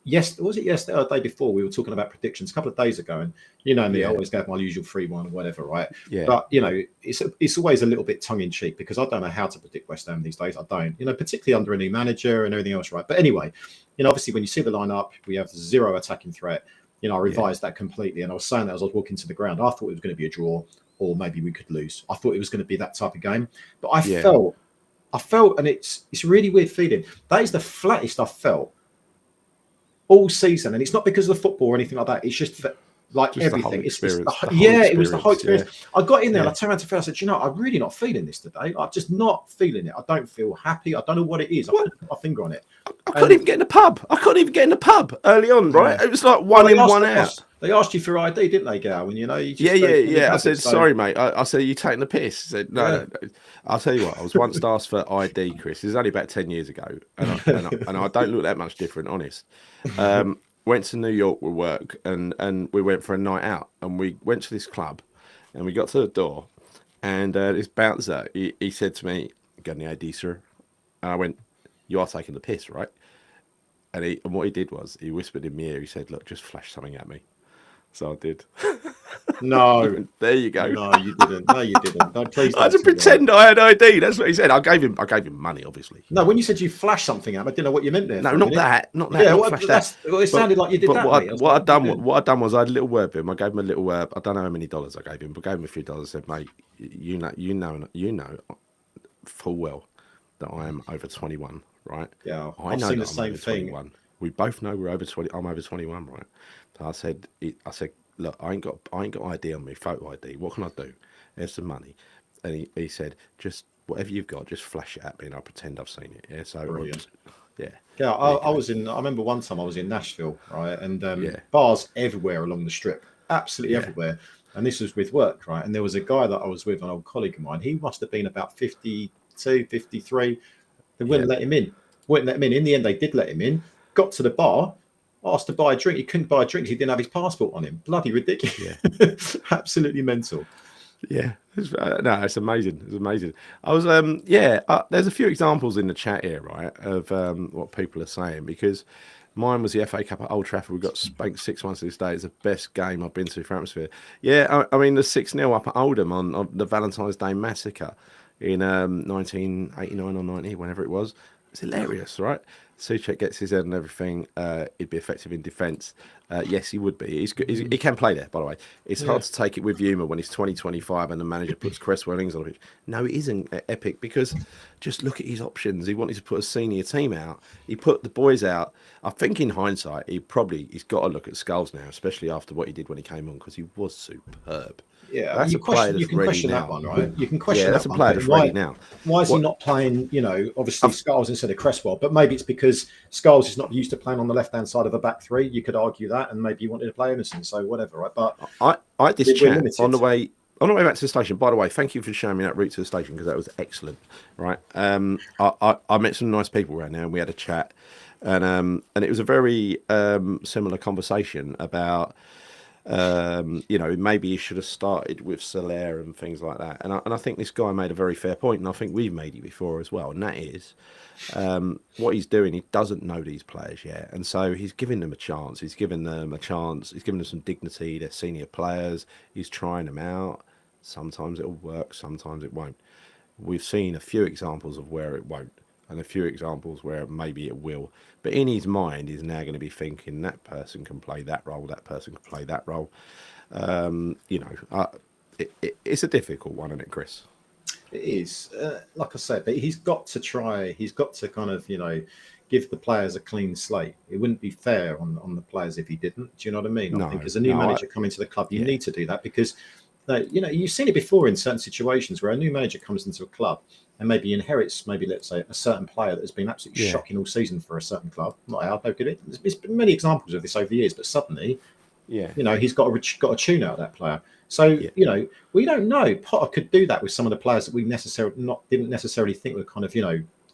Yes, was it yesterday or the day before? We were talking about predictions a couple of days ago, and me, I always go my usual 3-1 or whatever, right? Yeah. But it's always a little bit tongue in cheek because I don't know how to predict West Ham these days. I don't, particularly under a new manager and everything else, right? But anyway, obviously when you see the lineup, we have 0 attacking threat. I revised that completely, and I was saying that as I was walking to the ground, I thought it was going to be a draw, or maybe we could lose. I thought it was going to be that type of game, but I felt, and it's a really weird feeling. That is the flattest I've felt all season, and it's not because of the football or anything like that. It's just that like just everything. It's it was the whole experience. Yeah. I got in there and I turned around to Phil. I said, you know, I'm really not feeling this today. I'm just not feeling it. I don't feel happy. I don't know what it is. I couldn't put my finger on it. I couldn't even get in the pub. I couldn't even get in the pub early on, right? It was like one in, one out. They asked you for ID, didn't they, Gal? And you know, you just yeah. I said, sorry, mate. I said, are you taking the piss? He said, no. I'll tell you what. I was once asked for ID, Chris. This was only about 10 years ago, and I don't look that much different, honest. Went to New York with work, and we went for a night out, and we went to this club, and we got to the door, and this bouncer, he said to me, "Got any ID, sir?" And I went, "You are taking the piss, right?" And what he did was he whispered in my ear. He said, "Look, just flash something at me." So I did. No, there you go. No, you didn't. No, you didn't. No, please. I had to pretend I had ID. That's what he said. I gave him money, obviously. No, when you said you flashed something at him, I didn't know what you meant there. No, not that. Yeah, not flash that. Well, it sounded like you did that. What I'd done was I had a little word with him. I gave him a little word. I don't know how many dollars I gave him, but I gave him a few dollars. I said, mate, you know full well that I am over 21, right? Yeah, I've seen the same thing. 21. We both know we're over 20. I'm over 21, right? So I said, look, I ain't got ID on me, photo ID. What can I do? Here's some money. And he said, just whatever you've got, just flash it at me and I'll pretend I've seen it. Yeah. So brilliant. Yeah. I remember one time I was in Nashville, right? And bars everywhere along the strip, absolutely everywhere. And this was with work, right? And there was a guy that I was with, an old colleague of mine. He must have been about 52, 53. They wouldn't let him in. In the end, they did let him in. Got to the bar, asked to buy a drink. He couldn't buy a drink. He didn't have his passport on him. Bloody ridiculous. Yeah. Absolutely mental. Yeah. It's amazing. It's amazing. I was, there's a few examples in the chat here, right, of what people are saying, because mine was the FA Cup at Old Trafford. We got spanked 6-1 to this day. It's the best game I've been to for atmosphere. Yeah, I mean, the 6-0 up at Oldham on the Valentine's Day massacre in 1989 or 90, whenever it was. It's hilarious, right? Souček gets his head and everything. He'd be effective in defence. Yes, he would be. He's good. He can play there, by the way. It's hard to take it with humour when he's 25 and the manager puts Cresswell Ings on the pitch. No, it isn't epic, because just look at his options. He wanted to put a senior team out. He put the boys out. I think in hindsight, he's got to look at Scholes now, especially after what he did when he came on, because he was superb. Yeah, that's you can question that one, right? You can question that's a player that's ready now. Why is he not playing, obviously Scholes instead of Cresswell? But maybe it's because Scholes is not used to playing on the left-hand side of a back three. You could argue that, and maybe you wanted to play Emerson, so whatever, right? But I had this chat on the way back to the station. By the way, thank you for showing me that route to the station, because that was excellent, right? I met some nice people around there, and we had a chat, and it was a very similar conversation about maybe he should have started with Soler and things like that. And I think this guy made a very fair point, and I think we've made it before as well. And that is what he's doing. He doesn't know these players yet, and so he's giving them a chance. He's giving them some dignity. They're senior players. He's trying them out. Sometimes it'll work, sometimes it won't. We've seen a few examples of where it won't, and a few examples where maybe it will. But in his mind, he's now going to be thinking that person can play that role, that person can play that role. It's a difficult one, isn't it, Chris? It is. Like I said, but he's got to try. He's got to kind of, give the players a clean slate. It wouldn't be fair on the players if he didn't. Do you know what I mean? I think as a new manager coming to the club, you need to do that, because you've seen it before in certain situations where a new manager comes into a club and maybe inherits, let's say, a certain player that has been absolutely shocking all season for a certain club. Not how no good. There's been many examples of this over the years, but suddenly, he's got a tune out of that player. So we don't know. Potter could do that with some of the players that we didn't necessarily think were kind of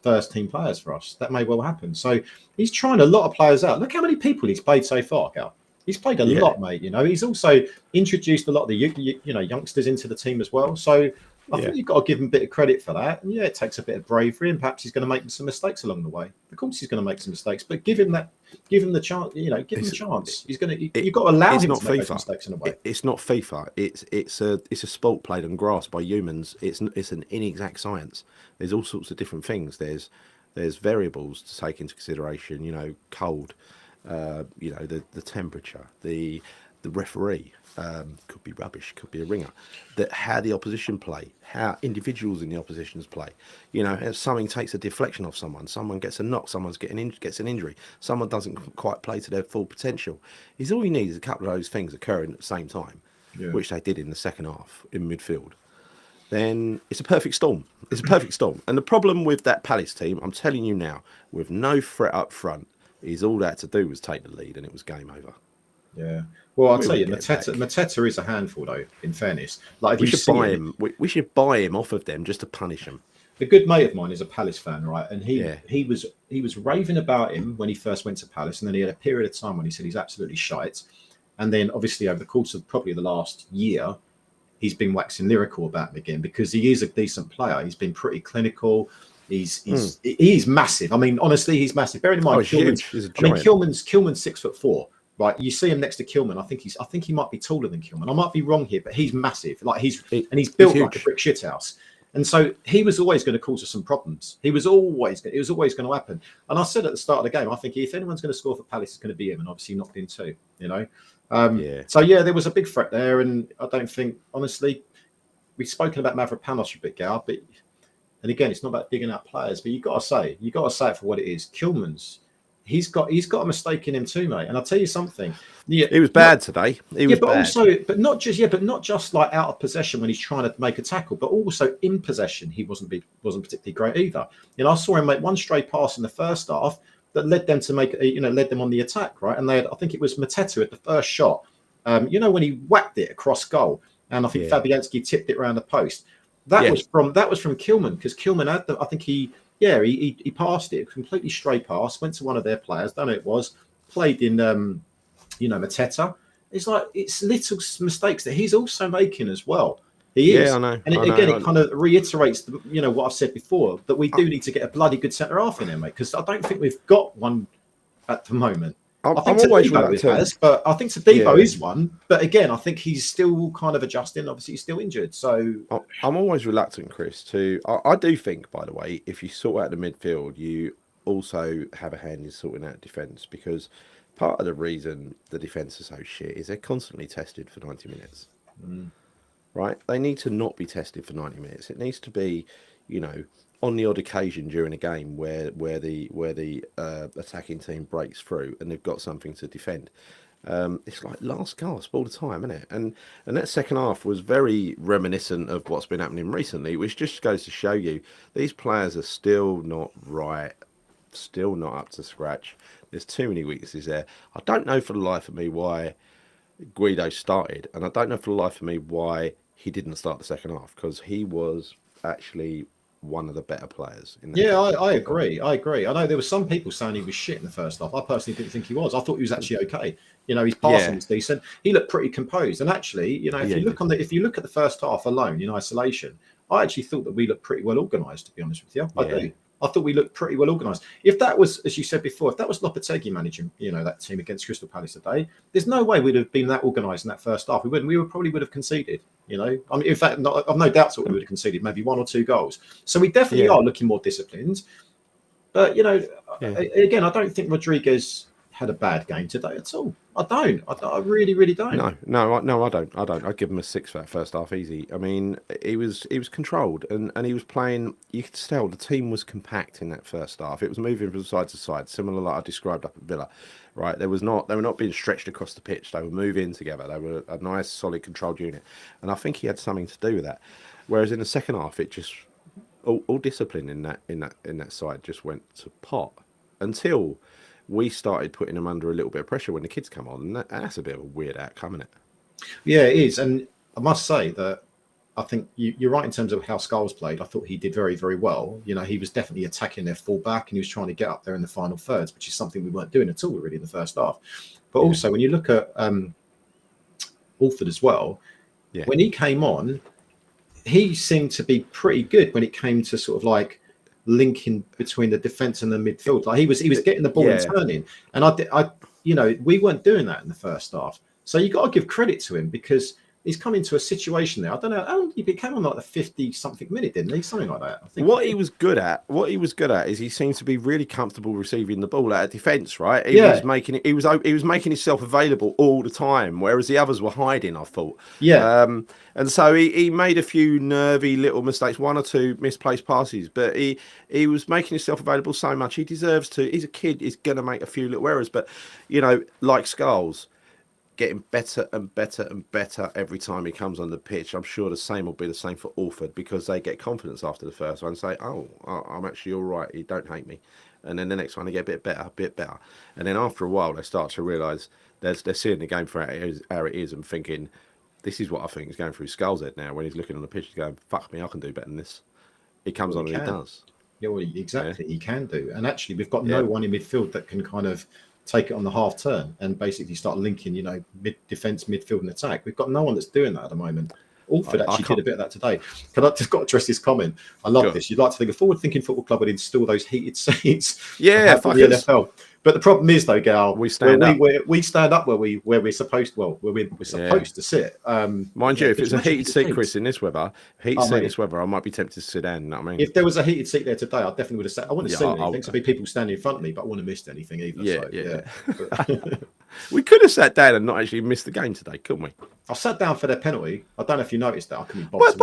first team players for us. That may well happen. So he's trying a lot of players out. Look how many people he's played so far, Gal. He's played a lot, mate. He's also introduced a lot of the youngsters into the team as well. So I think you've got to give him a bit of credit for that. And it takes a bit of bravery, and perhaps he's going to make some mistakes along the way. Of course, he's going to make some mistakes, but give him the chance. Give him a chance. You've got to allow him to make those mistakes in a way. It's not FIFA. It's a sport played on grass by humans. It's an inexact science. There's all sorts of different things. There's variables to take into consideration. Cold. The temperature, the the referee could be rubbish, could be a ringer. That how the opposition play, how individuals in the opposition's play. You know, if something takes a deflection off someone gets a knock, someone's gets an injury, someone doesn't quite play to their full potential. Is all you need is a couple of those things occurring at the same time, which they did in the second half in midfield. Then it's a perfect storm. It's a perfect storm. And the problem with that Palace team, I'm telling you now, with no threat up front, is all that to do was take the lead and it was game over. Yeah. Well, I'll tell you, Mateta is a handful, though, in fairness. Like, we should buy him. We should buy him off of them just to punish him. A good mate of mine is a Palace fan, right? And he was raving about him when he first went to Palace, and then he had a period of time when he said he's absolutely shite. And then, obviously, over the course of probably the last year, he's been waxing lyrical about him again because he is a decent player. He's been pretty clinical. He's massive. I mean, honestly, he's massive. Bearing in mind, Kilman's 6'4". Right, you see him next to Kilman. I think he might be taller than Kilman. I might be wrong here, but he's massive. Like he's built like a brick shithouse. And so he was always going to cause us some problems. It was always going to happen. And I said at the start of the game, I think if anyone's going to score for Palace, it's going to be him. And obviously knocked in two. You know. So yeah, there was a big threat there, and I don't think, honestly, we've spoken about Mavropanos a bit, Gal. But and again, it's not about digging out players, but you got to say it for what it is. Kilman's. He's got a mistake in him too, mate. And I'll tell you something. Yeah, he was bad today. He was bad. But not just like out of possession when he's trying to make a tackle, but also in possession, he wasn't particularly great either. You know, I saw him make one stray pass in the first half that led them to led them on the attack, right? And I think it was Mateta at the first shot. When he whacked it across goal, and I think Fabianski tipped it around the post. That was from Kilman, because Kilman had he passed it, a completely stray pass, went to one of their players, don't know it was, played in, Mateta. It's little mistakes that he's also making as well. He is. Yeah, I know. And it kind of reiterates, what I've said before, that we do need to get a bloody good centre-half in there, mate, because I don't think we've got one at the moment. I think Todibo is one, but again, I think he's still kind of adjusting. Obviously, he's still injured, so I'm always reluctant, Chris. I do think, by the way, if you sort out the midfield, you also have a hand in sorting out defence, because part of the reason the defence is so shit is they're constantly tested for 90 minutes. Right? They need to not be tested for 90 minutes. It needs to be, on the odd occasion during a game where the attacking team breaks through and they've got something to defend. It's like last gasp all the time, isn't it? And that second half was very reminiscent of what's been happening recently, which just goes to show you these players are still not right, still not up to scratch. There's too many weaknesses there. I don't know for the life of me why Guido started, and I don't know for the life of me why he didn't start the second half, because he was actually one of the better players in that. I agree. I know there were some people saying he was shit in the first half. I personally didn't think he was. I thought he was actually okay. His passing was decent. He looked pretty composed. And actually, if you look at the first half alone in isolation, I actually thought that we looked pretty well organised, to be honest with you. I do. I thought we looked pretty well organised. If that was, as you said before, if that was Lopetegui managing, that team against Crystal Palace today, there's no way we'd have been that organised in that first half. We probably would have conceded. I mean, in fact, I've no doubts that we would have conceded maybe 1 or 2 goals. So we definitely are looking more disciplined. But again, I don't think Rodriguez had a bad game today at all. I really, really don't. No, I don't. I'd give him a 6 for that first half, easy. I mean, he was controlled and he was playing. You could tell the team was compact in that first half. It was moving from side to side, similar like I described up at Villa. Right, they were not being stretched across the pitch. They were moving together. They were a nice, solid, controlled unit, and I think he had something to do with that. Whereas in the second half, it just all discipline in that side just went to pot until we started putting them under a little bit of pressure when the kids come on, and that's a bit of a weird outcome, isn't it? Yeah, it is, and I must say that I think you're right in terms of how Scholes played. I thought he did very, very well. He was definitely attacking their fullback and he was trying to get up there in the final thirds, which is something we weren't doing at all really in the first half. But also when you look at Alford as well, when he came on, he seemed to be pretty good when it came to sort of like linking between the defence and the midfield. Like he was getting the ball and turning, and I we weren't doing that in the first half. So you got to give credit to him because he's come into a situation there. I don't know how long he came on like the 50-something minute, didn't he? Something like that. I think he was good at is he seems to be really comfortable receiving the ball out of defence, right? He was making himself available all the time, whereas the others were hiding, I thought. Yeah. And so he made a few nervy little mistakes, one or two misplaced passes, but he was making himself available so much. He deserves to. He's a kid. He's going to make a few little errors, but like Scholes, getting better and better and better every time he comes on the pitch. I'm sure the same will be the same for Alford, because they get confidence after the first one and say, "Oh, I'm actually all right. He don't hate me." And then the next one they get a bit better. And then after a while they start to realise they're seeing the game for how it is and thinking, this is what I think is going through Skull's head now when he's looking on the pitch. He's going, "Fuck me, I can do better than this." He comes on and he does. Yeah, well, exactly. Yeah. He can do. And actually, we've got no one in midfield that can kind of take it on the half turn and basically start linking, defense, midfield, and attack. We've got no one that's doing that at the moment. Alford actually did a bit of that today. Can I just got to address this comment? I love this. You'd like to think a forward-thinking football club would install those heated seats. Yeah, for the NFL. But the problem is, though, Gal, we stand up where we're supposed. Well, we're supposed to sit. Mind you, if it's a heated seat, Chris, in this weather, I might be tempted to sit down. You know what I mean? If there was a heated seat there today, I definitely would have sat. I wouldn't have seen anything. So be people standing in front of me, but I wouldn't have missed anything either. Yeah. We could have sat down and not actually missed the game today, couldn't we? I sat down for their penalty. I don't know if you noticed that. I couldn't be bothered.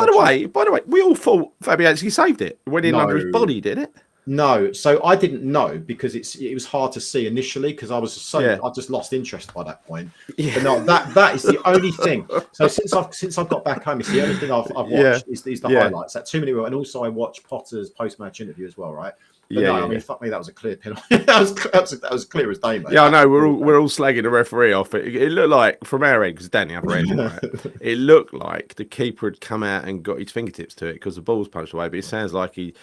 By the way, we all thought Fabianski saved it. It went in under his body, did it? No, so I didn't know because it was hard to see initially because I just lost interest by that point. Yeah. But no, that is the only thing. So since I've got back home, it's the only thing I've watched is the highlights. That 2 minute, and also I watched Potter's post match interview as well, right? But I mean, fuck me, that was a clear penalty. that was clear as day, mate. Yeah, I know. We're all slagging the referee off. It looked like from our end, because Danny upper end, right? It looked like the keeper had come out and got his fingertips to it because the ball was punched away. But it sounds like he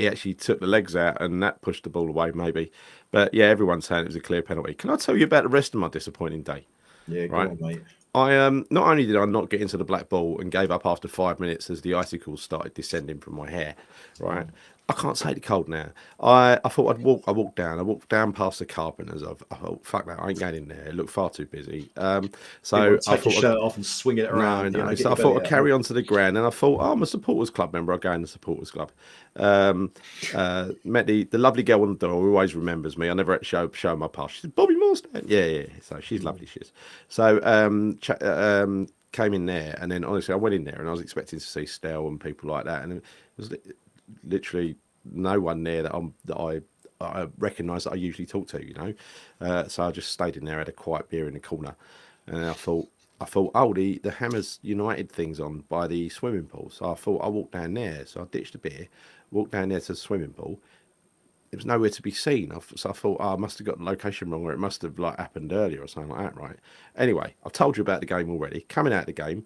actually took the legs out and that pushed the ball away, maybe. But yeah, everyone's saying it was a clear penalty. Can I tell you about the rest of my disappointing day? Yeah, go on, mate. I not only did I not get into the black ball and gave up after 5 minutes as the icicles started descending from my hair, right? I can't take the cold now. I thought I'd walk. I walked down past the Carpenters. I thought, fuck that, I ain't going in there. It looked far too busy. So take your shirt off and swing it around. No. So I thought I'd carry on to the ground, and I thought, I'm a supporters club member. I'll go in the supporters club. Met the lovely girl on the door who always remembers me. I never had to show my past. She said, "Bobby Moorstead." Yeah. So she's lovely. She is. So came in there, and then honestly, I went in there, and I was expecting to see Stell and people like that, and it was literally no one there that I recognised that I usually talk to, So I just stayed in there, had a quiet beer in the corner, and I thought, the Hammers United thing's on by the swimming pool. So I thought I'll walk down there. So I ditched the beer, walked down there to the swimming pool. It was nowhere to be seen. So I thought, I must have got the location wrong, or it must have happened earlier or something like that, right? Anyway, I've told you about the game already. Coming out of the game,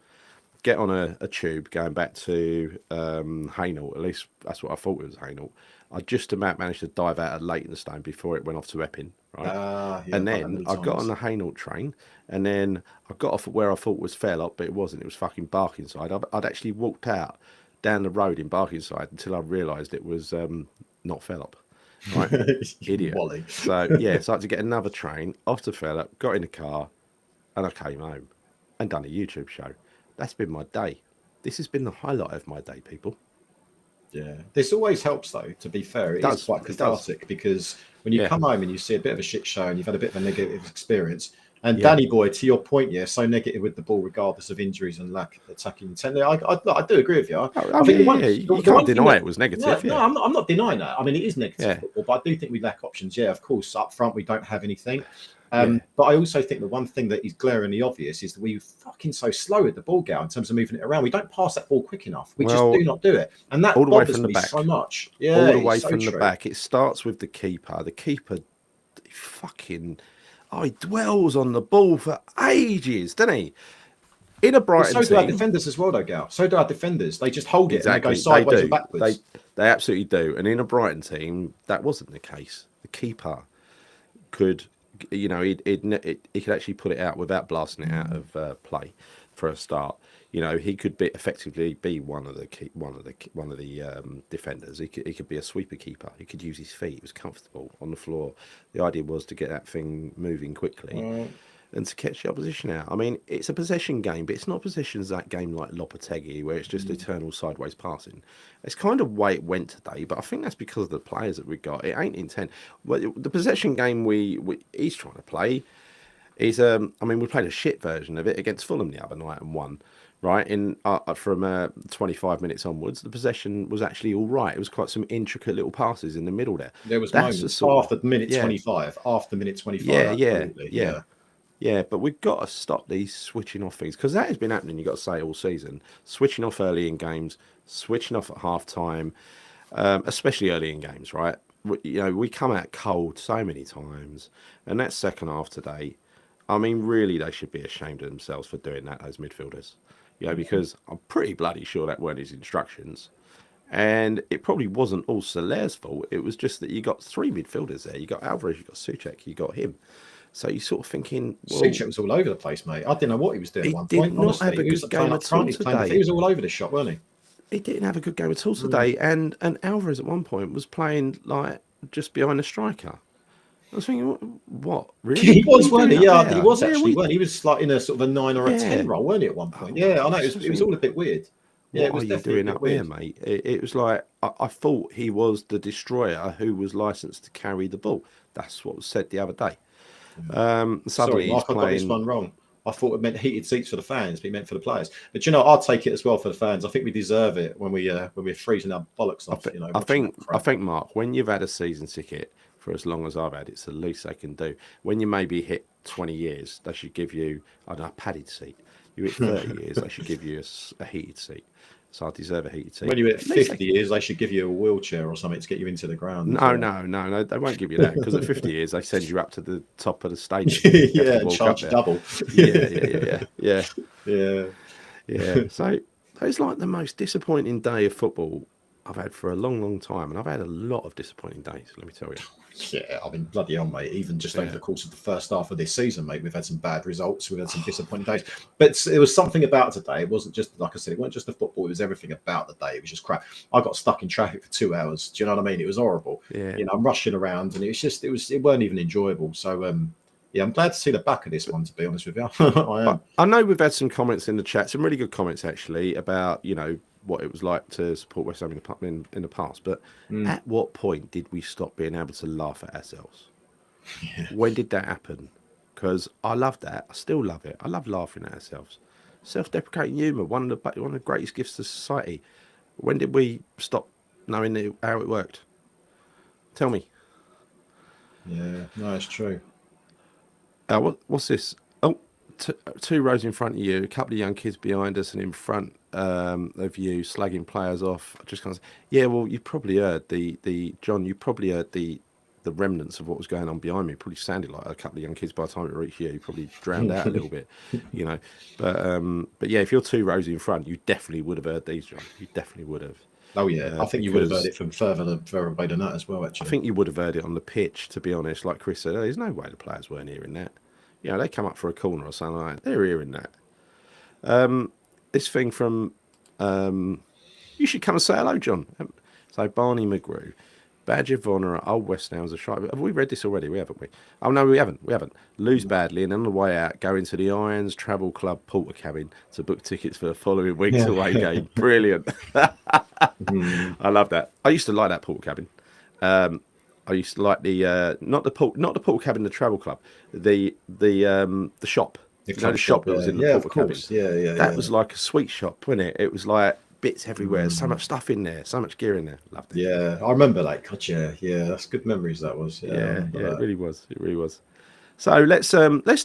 get on a tube going back to Hainault. At least that's what I thought it was, Hainault. I just about managed to dive out of Leytonstone before it went off to Epping, right? And then I got on the Hainault train, and then I got off at where I thought was Fairlock, but it wasn't. It was fucking Barkingside. I'd actually walked out down the road in Barkingside until I realised it was not Fairlock. Right? Idiot. Wally. So I had to get another train off to Fairlock, got in the car, and I came home and done a YouTube show. That's been my day. This has been the highlight of my day, people. Yeah. This always helps, though, to be fair. It is quite cathartic because when you come home and you see a bit of a shit show and you've had a bit of a negative experience, and Danny Boy, to your point, so negative with the ball regardless of injuries and lack of attacking intent. I do agree with you. I think you can't deny it was negative. No, I'm not denying that. I mean, it is negative football, but I do think we lack options. Yeah, of course, up front we don't have anything. But I also think the one thing that is glaringly obvious is that we're fucking so slow with the ball, Gal, in terms of moving it around. We don't pass that ball quick enough. We just do not do it. And that all the way from the back. So much. Yeah, all the way from the back. It starts with the keeper. The keeper he dwells on the ball for ages, doesn't he? In a Brighton team. So do our defenders as well, though, Gal. So do our defenders. They just hold it and they go sideways and backwards. They absolutely do. And in a Brighton team, that wasn't the case. The keeper could... he could actually put it out without blasting it out of play for a start. He could effectively be one of the defenders. He could be a sweeper keeper. He could use his feet. He was comfortable on the floor. The idea was to get that thing moving quickly. and to catch the opposition out. I mean, it's a possession game, but it's not possessions that game like Lopetegui, where it's just eternal sideways passing. It's kind of way it went today, but I think that's because of the players that we got. It ain't intent. Well, the possession game he's trying to play is, I mean, we played a shit version of it against Fulham the other night and won. Right, in from 25 minutes onwards, the possession was actually all right. It was quite some intricate little passes in the middle there. There was moments after minute 25. After minute 25, yeah. But we've got to stop these switching off things, because that has been happening. You've got to say all season, switching off early in games, switching off at half time, especially early in games. Right, we come out cold so many times, and that second half today, I mean, really, they should be ashamed of themselves for doing that. Those midfielders. Because I'm pretty bloody sure that weren't his instructions. And it probably wasn't all Soler's fault. It was just that you got three midfielders there. You got Alvarez, you got Souček, you got him. So you're sort of thinking... Well, Souček was all over the place, mate. I didn't know what he was doing at one point. He did not have a good game at all today. He was all over the shop, wasn't he? He didn't have a good game at all today. And Alvarez at one point was playing like just behind the striker. I was thinking, what? Really? He was, wasn't he? Yeah, he was actually. He was like in a sort of a 9 or a 10 role, weren't he, at one point? Yeah, I know. It was all a bit weird. Yeah, what are you doing up there, mate? It was like, I thought he was the destroyer who was licensed to carry the ball. That's what was said the other day. Suddenly Mark, I got this one wrong. I thought it meant heated seats for the fans, but it meant for the players. But I'll take it as well for the fans. I think we deserve it when we're freezing our bollocks off. I think, Mark, when you've had a season ticket for as long as I've had, it's the least they can do. When you maybe hit 20 years, they should give you a padded seat. You hit 30 years, they should give you a heated seat. So I deserve a heated seat. When you hit 50 years, they should give you a wheelchair or something to get you into the ground. No, they won't give you that, because at 50 years, they send you up to the top of the stadium. Charge double. Yeah. So it's like the most disappointing day of football I've had for a long, long time, and I've had a lot of disappointing days, let me tell you. Yeah, I mean, bloody hell, mate. Even just over the course of the first half of this season, mate, we've had some bad results. We've had some disappointing days. But it was something about today. It wasn't just, like I said, it wasn't just the football. It was everything about the day. It was just crap. I got stuck in traffic for 2 hours. Do you know what I mean? It was horrible. Yeah. I'm rushing around, and it weren't even enjoyable. So, I'm glad to see the back of this one, to be honest with you. I am. I know we've had some comments in the chat, some really good comments, actually, about, what it was like to support West Ham in the past. But at what point did we stop being able to laugh at ourselves? Yeah. When did that happen? Because I love that. I still love it. I love laughing at ourselves. Self-deprecating humour, one of the greatest gifts to society. When did we stop knowing how it worked? Tell me. Yeah, no, it's true. What's this? Oh, two rows in front of you, a couple of young kids behind us, and in front of you, slagging players off. Just kind of, yeah. Well, you probably heard John. You probably heard the remnants of what was going on behind me. It probably sounded like a couple of young kids by the time it reached you. You probably drowned out a little bit, But yeah, if you're 2 rows in front, you definitely would have heard these, John. You definitely would have. Oh yeah, I think you would have heard it from further away than that as well. Actually, I think you would have heard it on the pitch. To be honest, like Chris said, there's no way the players weren't hearing that. They come up for a corner or something like that. They're hearing that. This thing from, you should come and say hello, John. So Barney McGrew, badge of honour at Old West Ham's a strike. Have we read this already? Haven't we? Oh no, we haven't. Lose badly, and on the way out, go into the Irons Travel Club porter cabin to book tickets for the following week's away game. Brilliant. I love that. I used to like that porter cabin. I used to like the not the porter cabin, the Travel Club, the shop. The shop that was in the porter cabin. Yeah. That was like a sweet shop, wasn't it? It was like bits everywhere. So much stuff in there. So much gear in there. Loved it. Yeah, I remember that. God, yeah. That's good memories. That was. Yeah, it really was. It really was. So let's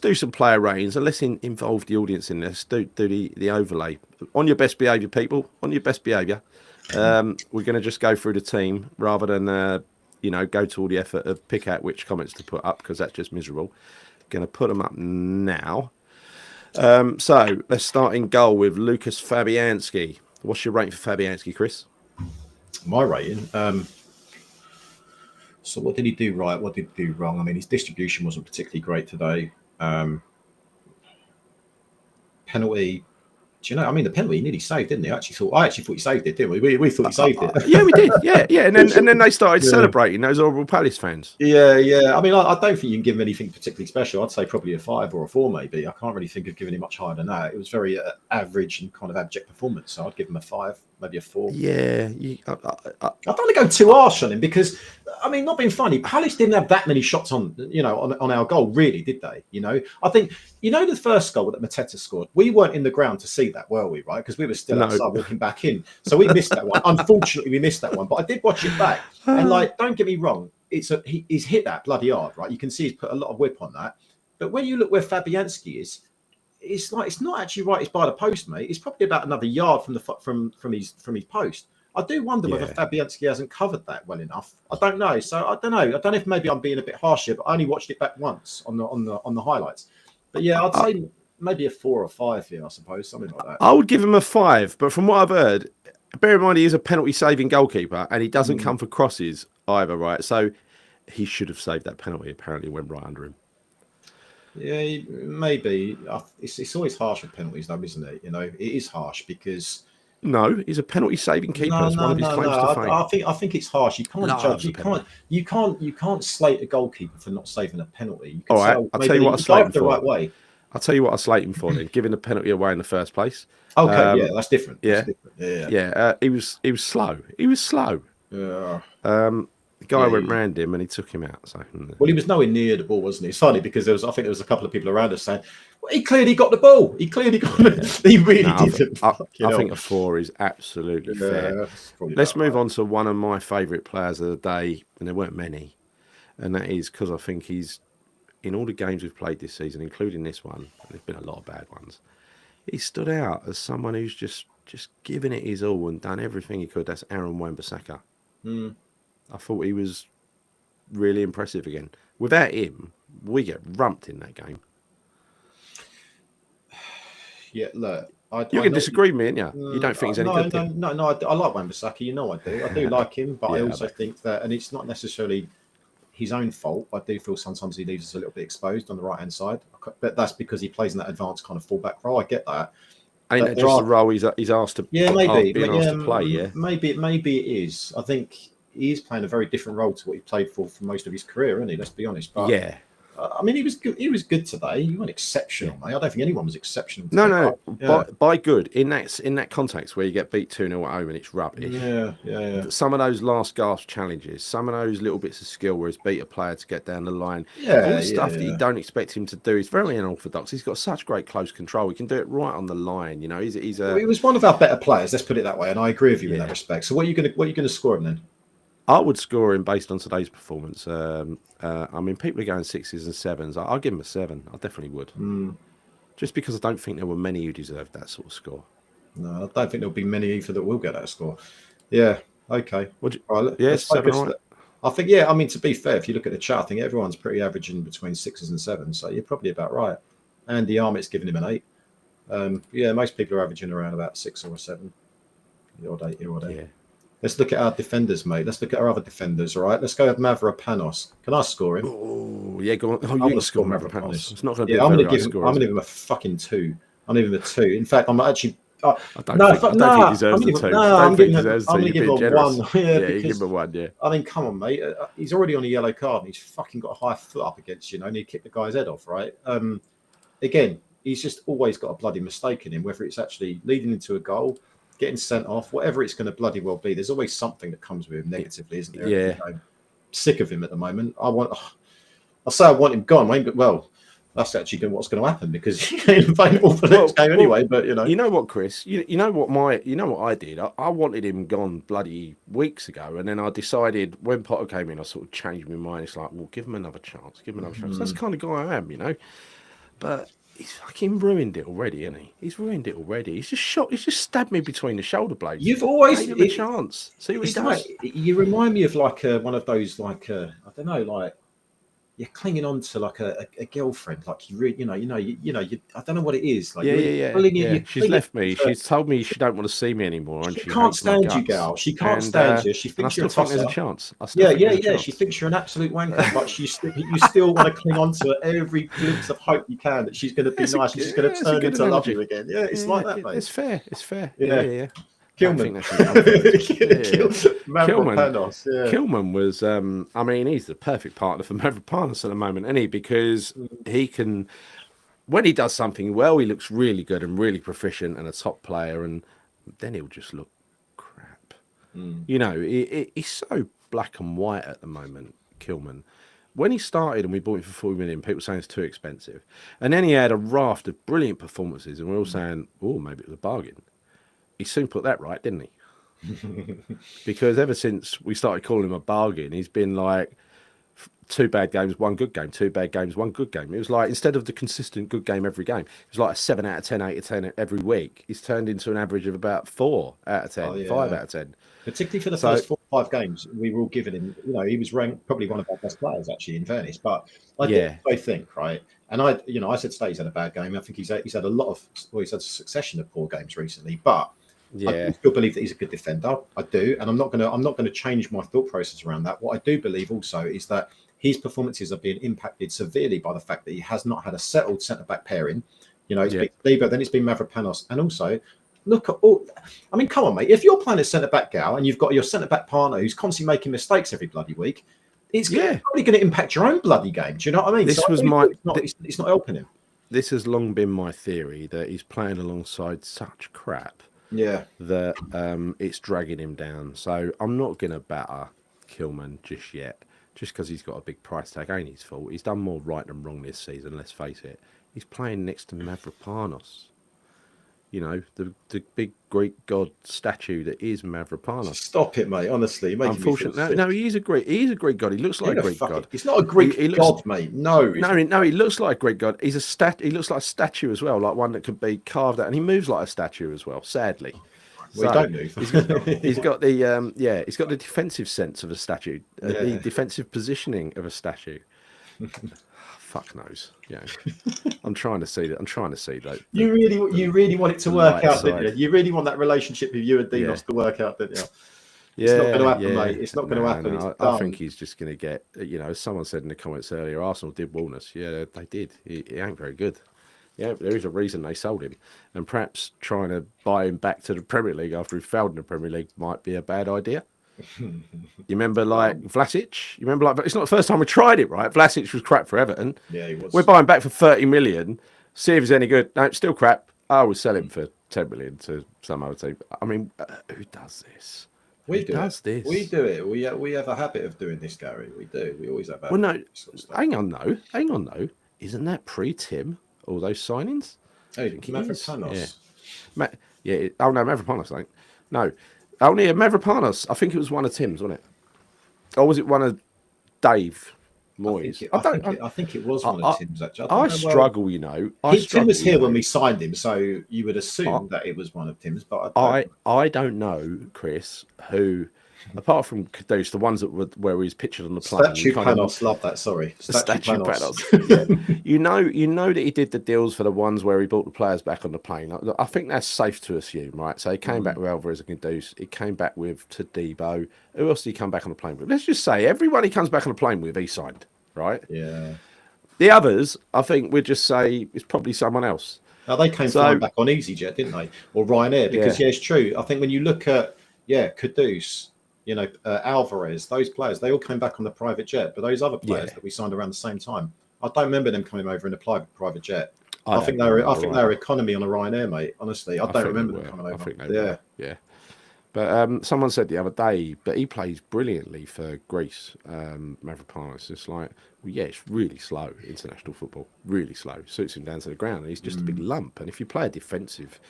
do some player ratings and let's involve the audience in this. Do the overlay on your best behaviour, people. On your best behaviour. We're going to just go through the team rather than go to all the effort of pick out which comments to put up, because that's just miserable. Going to put them up now. So let's start in goal with Lucas Fabianski. What's your rating for Fabianski, Chris? My rating. So what did he do right? What did he do wrong? I mean, his distribution wasn't particularly great today. Penalty, Do you know? I mean, the penalty he nearly saved, didn't he? I actually thought he saved it, didn't we? We thought he saved it. Yeah, we did. Yeah. And then they started celebrating, those horrible Palace fans. Yeah. I mean, I don't think you can give him anything particularly special. I'd say probably a 5 or a 4, maybe. I can't really think of giving him much higher than that. It was very average and kind of abject performance. So I'd give him a 5, maybe a 4. Yeah. I don't want to go too harsh on him because, I mean, not being funny, Palace didn't have that many shots on our goal, really, did they? I think, the first goal that Mateta scored, we weren't in the ground to see that, were we, right? Because we were still outside walking back in. So we missed that one. Unfortunately, we missed that one. But I did watch it back. And, don't get me wrong, he's hit that bloody hard, right? You can see he's put a lot of whip on that. But when you look where Fabianski is, it's not actually right. It's by the post, mate. It's probably about another yard from his post. I do wonder whether Fabianski hasn't covered that well enough. I don't know. So I don't know. I don't know if maybe I'm being a bit harsh here, but I only watched it back once on the highlights. But yeah, I'd say maybe a 4 or 5 here, I suppose, something like that. I would give him a 5, but from what I've heard, bear in mind he is a penalty-saving goalkeeper, and he doesn't come for crosses either, right? So he should have saved that penalty. Apparently, it went right under him. Yeah, maybe. It's always harsh with penalties, though, isn't it? It is harsh because. No, he's a penalty-saving keeper. That's one of his claims to fame. I think it's harsh. You can't judge. You can't slate a goalkeeper for not saving a penalty. You can all right, I'll tell you what I slate him for. The right way. I'll tell you what I slate him for then, giving the penalty away in the first place. Okay, yeah, that's different. Yeah, that's different. He was slow. He was slow. Yeah. The guy went round him and he took him out. So, well, he was nowhere near the ball, wasn't he? It's funny because I think there was a couple of people around us saying, well, he clearly got the ball. He clearly got it. He really didn't. I think a 4 is absolutely fair. Let's move on to one of my favourite players of the day, and there weren't many, and that is because I think he's, in all the games we've played this season, including this one, and there's been a lot of bad ones, he stood out as someone who's just given it his all and done everything he could. That's Aaron Wan-Bissaka. I thought he was really impressive again. Without him, we get rumped in that game. Yeah, look. You can disagree with me, aren't you? You don't think he's any good? No, I like Wan-Bissaka. I do. I do like him, but I also think that, and it's not necessarily his own fault. I do feel sometimes he leaves us a little bit exposed on the right-hand side. But that's because he plays in that advanced kind of fullback role. I get that. Ain't that just the role he's asked to being asked to play, yeah? Maybe it is. I think he is playing a very different role to what he played for most of his career, isn't he? Let's be honest. But yeah. I mean, he was good. He was good today. He wasn't exceptional, mate. I don't think anyone was exceptional. Today. No. By good in that context where you get beat 2-0 at home and it's rubbish. Yeah. Some of those last gasp challenges, some of those little bits of skill where he's beat a player to get down the line. All the stuff that you don't expect him to do. He's very unorthodox. He's got such great close control. He can do it right on the line. He was one of our better players. Let's put it that way. And I agree with you in that respect. So what are you going to score him then? I would score him based on today's performance. I mean, people are going 6s and 7s. I'll give him a 7. I definitely would. Just because I don't think there were many who deserved that sort of score. No, I don't think there'll be many either that will get that score. Yeah, okay. All right, 7, all right. I think, I mean, to be fair, if you look at the chart, I think everyone's pretty averaging between 6s and 7s. So you're probably about right. Andy Armit's giving him an 8. Most people are averaging around about 6 or a 7. Your day. Yeah. Let's look at our defenders, mate. Let's look at our other defenders, all right? Let's go with Mavropanos. Can I score him? Oh, yeah, go on. You can score Mavropanos. It's not going to be I'm going to give him a fucking 2. I'm going to give him a 2. In fact, I'm actually... I don't think he deserves the 2. I'm going to give him a 1. You give him a 1, yeah. I mean, come on, mate. He's already on a yellow card and he's fucking got a high foot up against you, and he kicked the guy's head off, right? Again, he's just always got a bloody mistake in him, whether it's actually leading into a goal, getting sent off, whatever it's going to bloody well be. There's always something that comes with him negatively, isn't there? Yeah. I'm sick of him at the moment. I want him gone. Well, that's actually what's going to happen because he ain't available for the next game anyway. But you know what, Chris? You know what I did. I wanted him gone bloody weeks ago, and then I decided when Potter came in, I sort of changed my mind. It's like, well, give him another chance. That's the kind of guy I am, But he's fucking ruined it already, hasn't he? He's ruined it already. He's just stabbed me between the shoulder blades. You've always given him a chance. See what he does. You remind me of one of those I don't know, you're clinging on to like a girlfriend, like you I don't know what it is. Like She's left me. She's told me she don't want to see me anymore, and she can't hates my stand you, guts. gal. She can't stand you. She thinks you're a tosser. There's a chance. She thinks you're an absolute wanker, but you still want to cling on to her every glimpse of hope you can that she's going to be nice. She's going to turn into love you again. Yeah, it's like that, mate. It's fair. It's fair. Yeah. Kilman. Kilman was, I mean, he's the perfect partner for Mavropanos at the moment, isn't he? Because he can, when he does something well, he looks really good and really proficient and a top player, and then he'll just look crap. You know, he's so black and white at the moment, Kilman. When he started and we bought him for 40 million, people saying it's too expensive. And then he had a raft of brilliant performances, and we're all saying, oh, maybe it was a bargain. He soon put that right, didn't he? Because ever since we started calling him a bargain, he's been like 2 bad games, 1 good game, 2 bad games, 1 good game. It was like, instead of the consistent good game every game, it was like a 7 out of 10, 8 out of 10 every week. He's turned into an average of about 4 out of 10, 5 out of 10. Particularly for the first 4 or 5 games, we were all giving him, he was ranked probably one of our best players, actually, in fairness. But I think, right? And I said today he's had a bad game. I think he's had he's had a succession of poor games recently. But I still believe that he's a good defender. I do, and I'm not gonna change my thought process around that. What I do believe also is that his performances are being impacted severely by the fact that he has not had a settled centre back pairing. It's been Debo, then it's been Mavropanos, and also look at all. I mean, come on, mate. If you're playing a centre back, Gal, and you've got your centre back partner who's constantly making mistakes every bloody week, it's probably going to impact your own bloody game. Do you know what I mean? It's not helping him. This has long been my theory, that he's playing alongside such crap. That it's dragging him down. So I'm not going to batter Kilman just yet, just because he's got a big price tag. Ain't his fault. He's done more right than wrong this season, let's face it. He's playing next to Mavropanos. The big Greek god statue that is Mavropanos. Stop it, mate. Honestly, unfortunately, no, he is a Greek god. He looks like a Greek god. He's not a Greek god, mate. No, he looks like a Greek god. He looks like a statue as well, like one that could be carved out, and he moves like a statue as well. Sadly, he don't move. he's got the he's got the defensive sense of a statue, the defensive positioning of a statue. Fuck knows. I'm trying to see that. You really want it to work out, didn't you? You really want that relationship with you and Dinos to work out, didn't you? It's not going to happen, mate. It's not going to happen. No, I think he's just going to get, as someone said in the comments earlier, Arsenal did warn us. Yeah, they did. He ain't very good. Yeah, there is a reason they sold him. And perhaps trying to buy him back to the Premier League after he failed in the Premier League might be a bad idea. You remember, like, Vlasic? It's not the first time we tried it, right? Vlasic was crap for Everton. Yeah, he was. We're buying back for 30 million. See if he's any good. No, still crap. I will sell him for 10 million to some other team. I mean, who does this? We do it. We have a habit of doing this, Gary. We do. We always have. Well, no, hang on though. Isn't that pre-Tim? All those signings? Hey, Mavropanos. Yeah. Oh no, Mavropanos. Ain't. No. Only Mavropanos. I think it was one of Tim's, wasn't it? Or was it one of Dave Moyes? I think it was one of Tim's, actually. I struggle, Tim was here when we signed him, so you would assume that it was one of Tim's. But I don't know, Chris, who, apart from Kudus, the ones that were where he was pictured on the plane. Statue Panos, love that. Sorry, Statue Panos. You know that he did the deals for the ones where he brought the players back on the plane. I think that's safe to assume, right? So he came back with Alvarez and Kudus. He came back with Todibo. Who else did he come back on the plane with? Let's just say everyone he comes back on the plane with, he signed, right? Yeah. The others, I think we'd just say it's probably someone else. Now they came flying back on EasyJet, didn't they, or Ryanair? Because it's true. I think when you look at Kudus, Alvarez, those players, they all came back on the private jet. But those other players that we signed around the same time, I don't remember them coming over in a private jet. I think they were economy on a Ryanair, mate. Honestly, I don't remember them coming over. Yeah. But someone said the other day, but he plays brilliantly for Greece, Mavropanos. It's like, it's really slow, international football. Really slow. Suits him down to the ground. And he's just a big lump. And if you play a defensive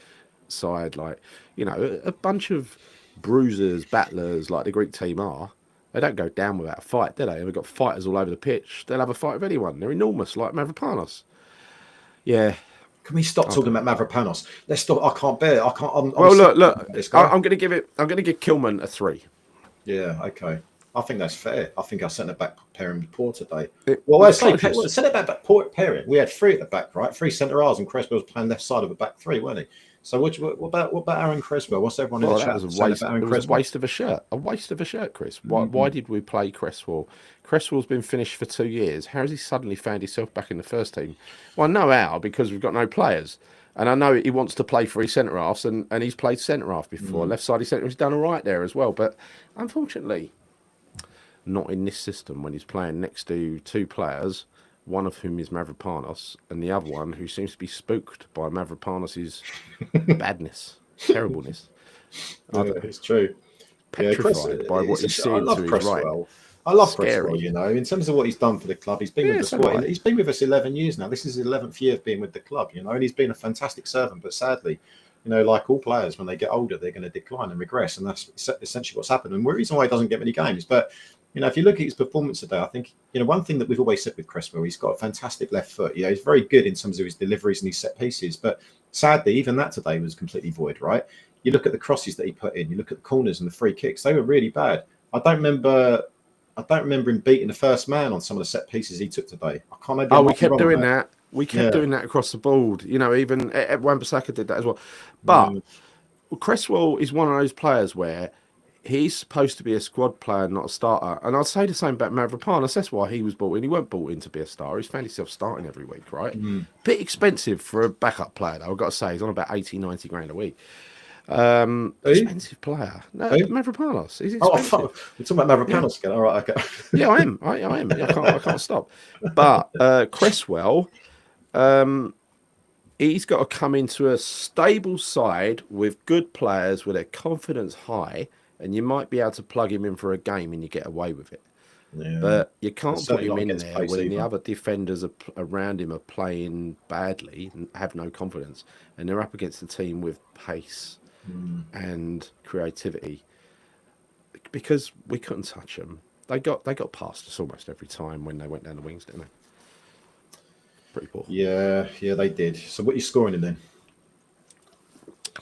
side, like, a bunch of bruisers, battlers, like the Greek team are, they don't go down without a fight, do they? They've got fighters all over the pitch. They'll have a fight with anyone. They're enormous, like Mavropanos. Yeah. Can we stop talking about Mavropanos? Let's stop. I can't bear it. Look. I'm going to give Kilman a 3. Yeah. Okay. I think that's fair. I think our centre back pairing was poor today. I say centre back poor pairing. We had three at the back, right? Three centre halves, and Cresswell was playing left side of a back three, weren't he? So what about Aaron Cresswell? What's everyone in the chat saying about Aaron Cresswell? It was a waste of a shirt. A waste of a shirt, Chris. Why did we play Cresswell? Cresswell's been finished for 2 years. How has he suddenly found himself back in the first team? Well, I know how, because we've got no players. And I know he wants to play for his centre halves, and he's played centre half before. Left side centre, he's done all right there as well. But unfortunately, not in this system when he's playing next to two players, one of whom is Mavropanos, and the other one who seems to be spooked by Mavropanos' badness, terribleness. It's true. Petrified by what he's seeing to his right. I love Cresswell, you know, in terms of what he's done for the club. He's been with us. He's been with us 11 years now. This is his 11th year of being with the club, you know, and he's been a fantastic servant. But sadly, you know, like all players, when they get older, they're going to decline and regress, and that's essentially what's happened. And the reason why he doesn't get many games, but you know, if you look at his performance today, I think, you know, one thing that we've always said with Cresswell, he's got a fantastic left foot. You know, he's very good in terms of his deliveries and his set pieces. But sadly, even that today was completely void, right? You look at the crosses that he put in, you look at the corners and the free kicks, they were really bad. I don't remember him beating the first man on some of the set pieces he took today. I can't remember. We kept doing that. We kept doing that across the board. You know, even Wan-Bissaka did that as well. But Cresswell is one of those players where he's supposed to be a squad player, not a starter. And I'd say the same about Mavropanos. That's why he was brought in. He weren't brought in to be a star. He's found himself starting every week, right? Bit expensive for a backup player, though, I've got to say. He's on about 80, 90 grand a week. Expensive player. No, Mavropanos. He's expensive. You're talking about Mavropanos again. All right, okay. Yeah, I am. I am. I can't stop. But Cresswell, he's got to come into a stable side with good players, with their confidence high, and you might be able to plug him in for a game and you get away with it. Yeah. But you can't put him in there when the other defenders around him are playing badly and have no confidence, and they're up against a team with pace and creativity. Because we couldn't touch them. They got past us almost every time when they went down the wings, didn't they? Pretty poor. Yeah, they did. So what are you scoring him then?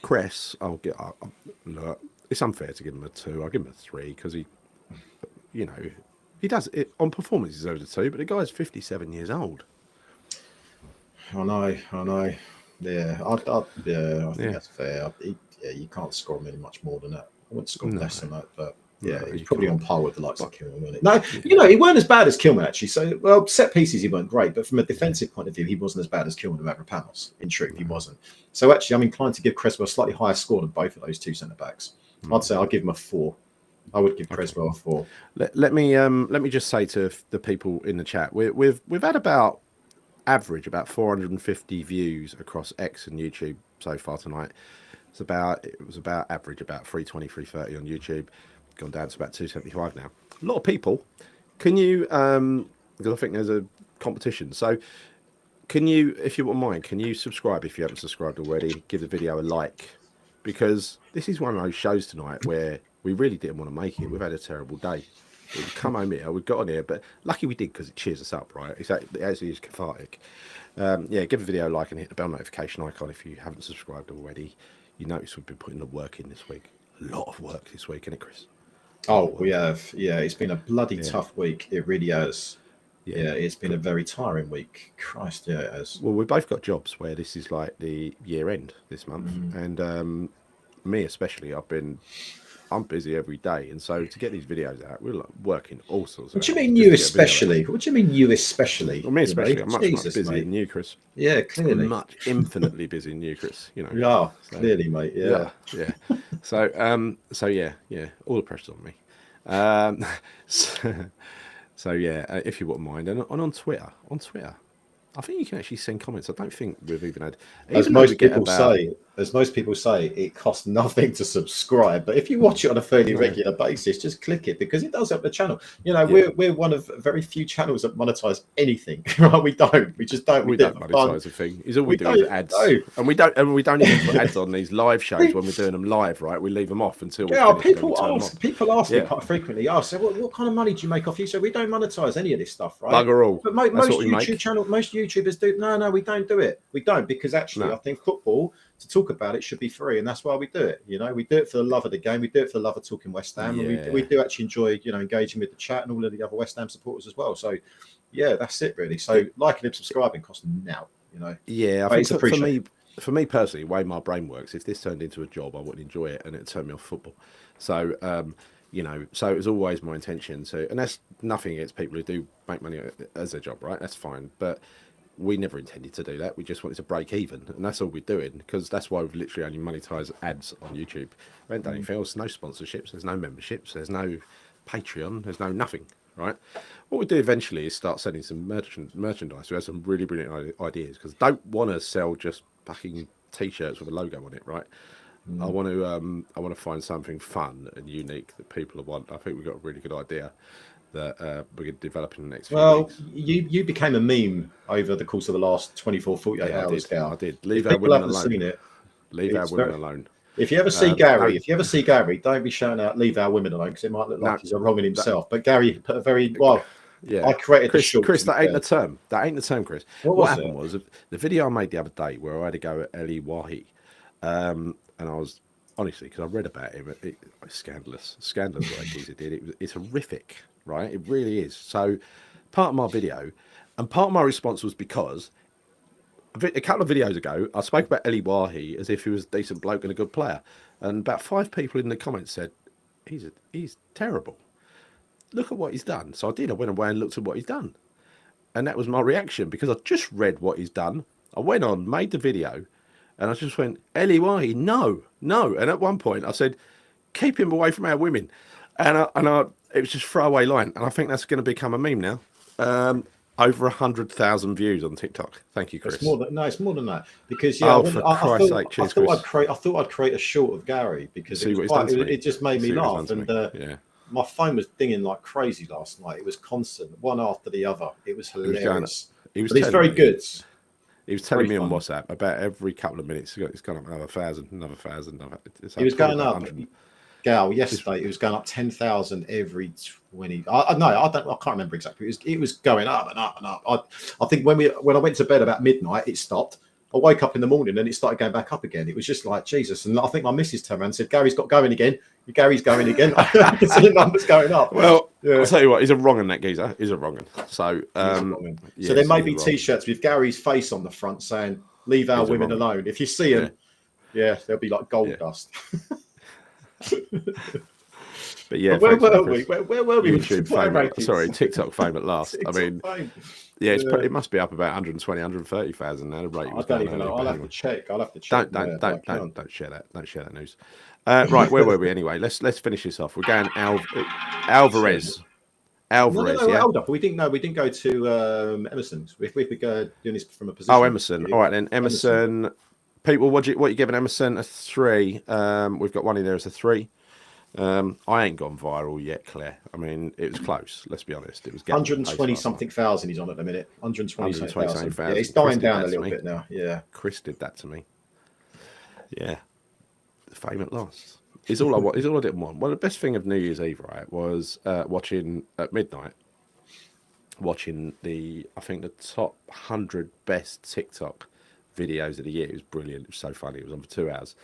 Cress, look, it's unfair to give him a 2. I'll give him a 3 because he does it on performance. He's over the 2, but the guy's 57 years old. I know. Yeah, I think that's fair. You can't score him any much more than that. I wouldn't score less than that, but yeah, he's probably on par with the likes of Kilman, wasn't it? No, you know, he weren't as bad as Kilman actually. So, well, set pieces he weren't great, but from a defensive point of view, he wasn't as bad as Kilman and Mavropanos. In truth, he wasn't. So actually, I'm inclined to give Cresswell a slightly higher score than both of those two centre backs. I'd say I'll give him a 4. I would give Cresswell a 4. Let me just say to the people in the chat, we've had about 450 views across X and YouTube so far tonight. It was about average about 320, 330 on YouTube. Gone down to about 275 now. A lot of people. Can you? Because I think there's a competition. So, can you, if you wouldn't mind, can you subscribe if you haven't subscribed already? Give the video a like, because this is one of those shows tonight where we really didn't want to make it. We've had a terrible day. We've come home here, we've got on here, but lucky we did because it cheers us up, right? It actually is cathartic. Give the video a like and hit the bell notification icon if you haven't subscribed already. You notice we've been putting the work in this week. A lot of work this week, isn't it, Chris? Oh, we have. Yeah, it's been a bloody tough week. It really has. Yeah, it's been a very tiring week. Christ, yeah, it has. Well, we've both got jobs where this is like the year end this month. And me especially, I'm busy every day, and so to get these videos out, we're like working all sorts. What do you mean you especially? What do you mean you especially? Well, me especially. I'm much busier than you, Chris. Yeah, clearly. I'm infinitely busy than you, Chris. You know. Yeah, so, clearly, mate. Yeah. So, yeah. All the pressure's on me. So yeah, if you wouldn't mind, and on Twitter, I think you can actually send comments. I don't think we've even had. As most people say, it costs nothing to subscribe. But if you watch it on a fairly regular basis, just click it because it does help the channel. You know, we're one of very few channels that monetize anything. Right? We don't. We just don't. We don't monetize a thing. Is all we do is ads, and we don't even put ads on these live shows when we're doing them live. Right? We leave them off until. People ask me quite frequently. I say, what kind of money do you make off you? So we don't monetize any of this stuff, right? Bugger all. But most YouTubers do. No, we don't do it. We don't because actually, I think football to talk about it should be free, and that's why we do it. You know, we do it for the love of the game. We do it for the love of talking West Ham, and we do actually enjoy, you know, engaging with the chat and all of the other West Ham supporters as well. So, yeah, that's it really. So, liking and subscribing costs now. You know. Yeah, I think for me personally, the way my brain works, if this turned into a job, I wouldn't enjoy it, and it'd turn me off football. So, you know, so it was always my intention to, and that's nothing against people who do make money as a job, right? That's fine, but we never intended to do that. We just wanted to break even, and that's all we're doing, because that's why we've literally only monetized ads on YouTube. We haven't done anything else. No sponsorships. There's no memberships. There's no Patreon. There's no nothing, right? What we do eventually is start selling some merchandise. We have some really brilliant ideas, because I don't want to sell just fucking t-shirts with a logo on it, right? I want to find something fun and unique that people want. I think we've got a really good idea that we're going to develop in the next few weeks. You became a meme over the course of the last 24, 48 hours. I did. Leave our women alone. Leave our women alone. If you ever see Gary, don't be shouting out "Leave our women alone" because it might look like he's wronging himself. But Gary put a very I created Chris, that ain't the term. That ain't the term, Chris. What happened was the video I made the other day where I had to go at Eli Wahi, and I was honestly, because I read about him, it's scandalous what Geezer did. It's horrific, right? It really is. So part of my video, and part of my response was because a couple of videos ago, I spoke about Eli Wahi as if he was a decent bloke and a good player, and about 5 people in the comments said he's terrible. Look at what he's done. So I did. I went away and looked at what he's done, and that was my reaction, because I just read what he's done. I went on, made the video, and I just went, Eli Wahi, no. And at one point I said, keep him away from our women. And it was just throwaway line. And I think that's going to become a meme now. Over 100,000 views on TikTok. Thank you, Chris. It's more than that. Because for Christ's sake, cheers, I thought I'd create a short of Gary, because it just made me laugh. And my phone was dinging like crazy last night. It was constant, one after the other. It was hilarious. He's very good. He was telling me on WhatsApp about every couple of minutes. It's gone up another 1,000. He was going up. Gal, yesterday it was going up 10,000 every 20. I can't remember exactly. It was going up and up and up. I think when I went to bed about midnight, it stopped. I woke up in the morning and it started going back up again. It was just like Jesus. And I think my missus turned around and said, "Gary's got going again. Gary's going again." I can see the numbers going up. Well, I'll tell you what, he's a wrong on that geezer. He's a wrong on. So, so there may be T-shirts with Gary's face on the front saying, "Leave our women alone." If you see them, they'll be like gold dust. But yeah, where were we? YouTube fame, sorry, TikTok fame at last. I mean, it must be up about 120, 130,000 now. The rate I don't even know. I'll have to check. Don't share that. Don't share that news. Right, where were we anyway? Let's finish this off. We're going Alvarez. Hold up. We didn't go to Emerson's. If we could go doing this from a position. Oh, Emerson. All right then, Emerson. People, what you giving Emerson? A 3. We've got one in there as a 3. I ain't gone viral yet, Claire. I mean, it was close. Let's be honest. It was 120 something thousand. He's on at the minute. 120,000. Yeah, it's dying down a little bit now. Yeah, Chris did that to me. Yeah, fame at last is all I want. Is all I didn't want. Well, the best thing of New Year's Eve, right, was watching at midnight. Watching I think the top 100 best TikTok videos of the year. It was brilliant. It was so funny. It was on for 2 hours,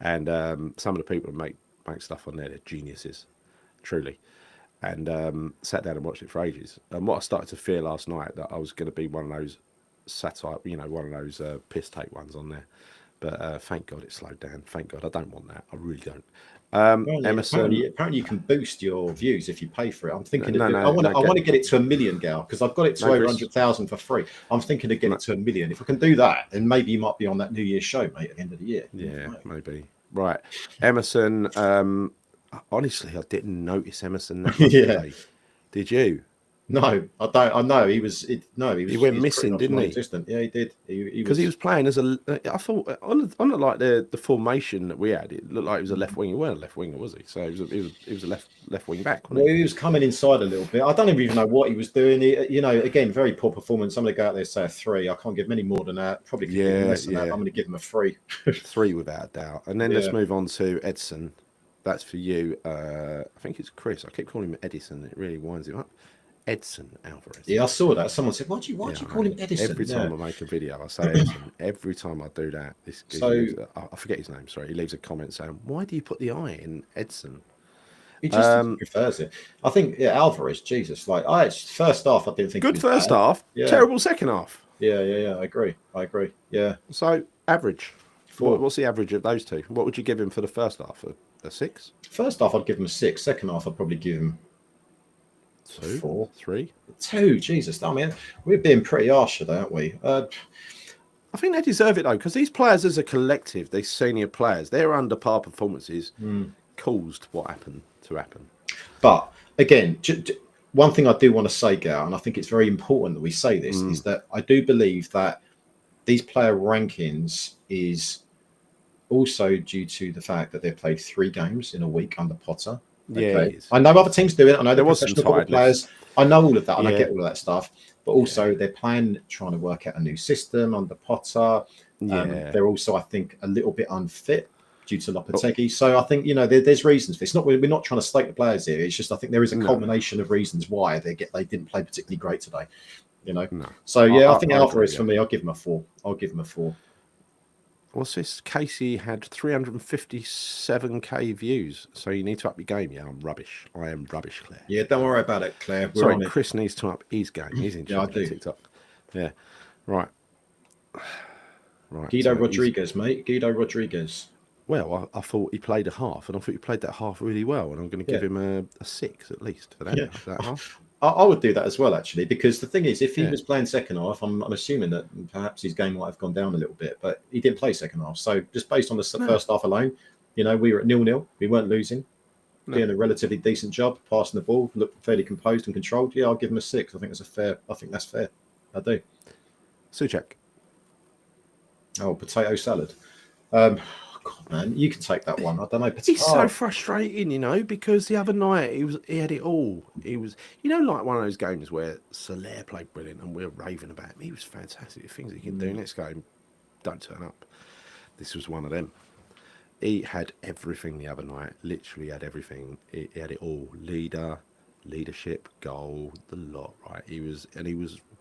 and some of the people who make stuff on there, they're geniuses, truly. And sat down and watched it for ages. And what I started to fear last night, that I was going to be one of those satire, one of those piss take ones on there. But thank God it slowed down. Thank God. I don't want that. I really don't. Emerson. Apparently you can boost your views if you pay for it. I'm thinking I want to get it to 1 million, Gal, because I've got it to over 100,000 for free. I'm thinking to get it to 1 million. If I can do that, then maybe you might be on that New Year's show, mate, at the end of the year. Yeah, maybe. Right. Emerson, honestly, I didn't notice Emerson that much today. Did you? No, I don't. I know he was. He went missing, didn't he? Yeah, he did. Because he was playing as a. I thought on like the formation that we had, it looked like he was a left winger. He wasn't a left winger, was he? So he was a left wing back. Well, he was coming inside a little bit. I don't even know what he was doing. Again, very poor performance. I'm going to go out there and say a 3. I can't give many more than that. Probably less than that. I'm going to give him a 3. 3 without a doubt. And then let's move on to Edson. That's for you. I think it's Chris. I keep calling him Edison. It really winds him up. Edson Alvarez. Yeah, I saw that. Someone said, why do you call him Edison? Every time I make a video, I say Edson. Every time I do that, I forget his name. Sorry, he leaves a comment saying, "Why do you put the I in Edson?" He just prefers it. I think Alvarez. Jesus, first half, I didn't think good first half. Yeah. Terrible second half. Yeah. I agree. Yeah. So average. What's the average of those two? What would you give him for the first half? A 6? First half, I'd give him a 6. Second half, I'd probably give him 2, 4, 3, 2. Jesus, I mean, we're being pretty harsh today, aren't we? I think they deserve it though, because these players, as a collective, these senior players, their under par performances caused what happened to happen. But again, one thing I do want to say, Gal, and I think it's very important that we say this, is that I do believe that these player rankings is also due to the fact that they played 3 games in a week under Potter. Okay. Yeah, I know other teams do it. I know they're professional football players. I know all of that, and I get all of that stuff. But also, they're trying to work out a new system under Potter. They're also, I think, a little bit unfit due to Lopetegui. So I think there's reasons for this. We're not trying to slate the players here. It's just I think there is a culmination of reasons why they didn't play particularly great today. No. So I think Alvarez for me, I'll give him a 4. What's this? Casey had 357k views, so you need to up your game. Yeah, I'm rubbish. I am rubbish, Claire. Yeah, don't worry about it, Claire. Sorry, Chris needs to up his game. He's in charge of TikTok. Yeah, right. Guido Rodriguez, mate. Guido Rodriguez. Well, I thought he played a half, and I thought he played that half really well, and I'm going to give him a 6 at least for that half. I would do that as well, actually, because the thing is, if he was playing second half, I'm assuming that perhaps his game might have gone down a little bit, but he didn't play second half. So just based on the first half alone, we were at 0-0. We weren't losing. Doing a relatively decent job, passing the ball, looked fairly composed and controlled. Yeah, I'll give him a 6. I think that's fair. I do. Souček. Oh, potato salad. God, man, you can take that one. I don't know. It's so frustrating, because the other night he had it all. He was, like one of those games where Soler played brilliant and we're raving about him. He was fantastic. The things he can do next game don't turn up. This was one of them. He had everything the other night. Literally had everything. He had it all. Leadership, goal, the lot. Right. He was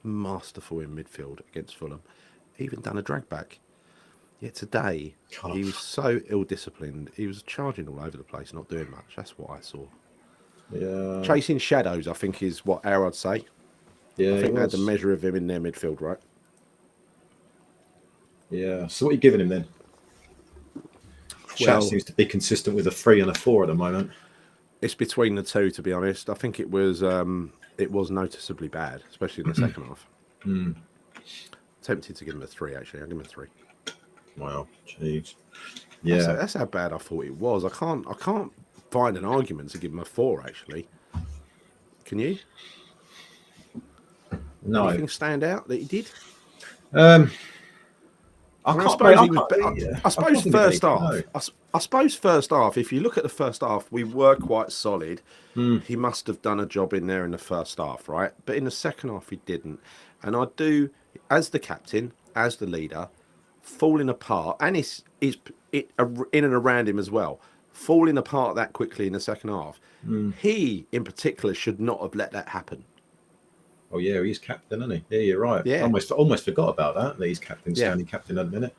masterful in midfield against Fulham. He even done a drag back. Yet today, he was so ill-disciplined. He was charging all over the place, not doing much. That's what I saw. Yeah. Chasing shadows, I think, is what I'd say. Yeah, I think they had the measure of him in their midfield, right? Yeah. So what are you giving him then? Chat seems to be consistent with a 3 and a 4 at the moment. It's between the two, to be honest. I think it was noticeably bad, especially in the second half. Tempted to give him a 3, actually. I'll give him a 3. Wow, jeez. Yeah, that's how bad I thought it was. I can't find an argument to give him a 4. Actually, can you? No. Anything stand out that he did? I suppose first half. If you look at the first half, we were quite solid. He must have done a job in there in the first half, right? But in the second half, he didn't. And I do, as the captain, as the leader, falling apart, and it's in and around him as well, falling apart that quickly in the second half. He, in particular, should not have let that happen. Oh yeah, he's captain, isn't he? Yeah, you're right. Yeah, almost forgot about that he's captain, standing captain at the minute.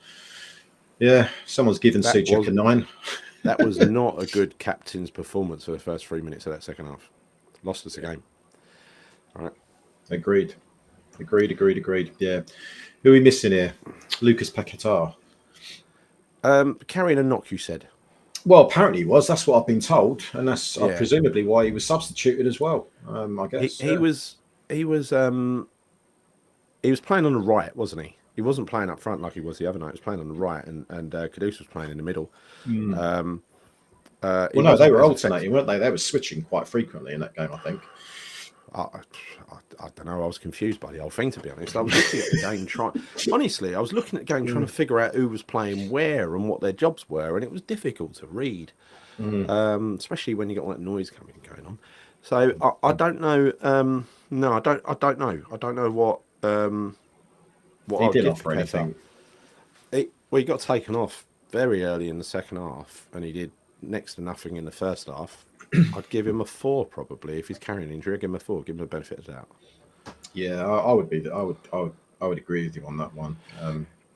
Yeah, someone's given Souček a 9. That was not a good captain's performance for the first 3 minutes of that second half. Lost us a game. All right. Agreed. Yeah. Who are we missing here? Lucas Paquetá. Carrying a knock, you said. Well, apparently he was. That's what I've been told, and that's presumably why he was substituted as well. I guess he was playing on the right, wasn't he? He wasn't playing up front like he was the other night. He was playing on the right, and Kudus was playing in the middle. Well, no, they were alternating, weren't they? They were switching quite frequently in that game, I think. I don't know. I was confused by the whole thing, to be honest. I was looking at the game Honestly, I was looking at the game trying to figure out who was playing where and what their jobs were, and it was difficult to read, especially when you got all that noise going on. So I don't know. No, I don't know. I don't know what he did offer anything. He got taken off very early in the second half, and he did next to nothing in the first half. I'd give him a 4 probably if he's carrying injury. I'd give him a 4. Give him the benefit of the doubt. Yeah, I would agree with you on that one.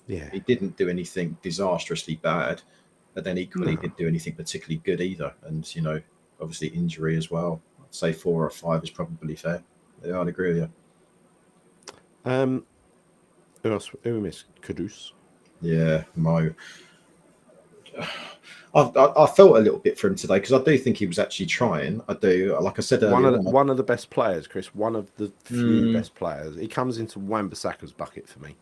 Yeah, he didn't do anything disastrously bad, but then equally didn't do anything particularly good either. And obviously injury as well. I'd say 4 or 5 is probably fair. Yeah, I'd agree with you. Who else? Who we missed? Kudus. Yeah, Mo. I felt a little bit for him today because I do think he was actually trying. I do, like I said earlier. One of the best players, Chris. One of the few best players. He comes into Wan-Bissaka's bucket for me.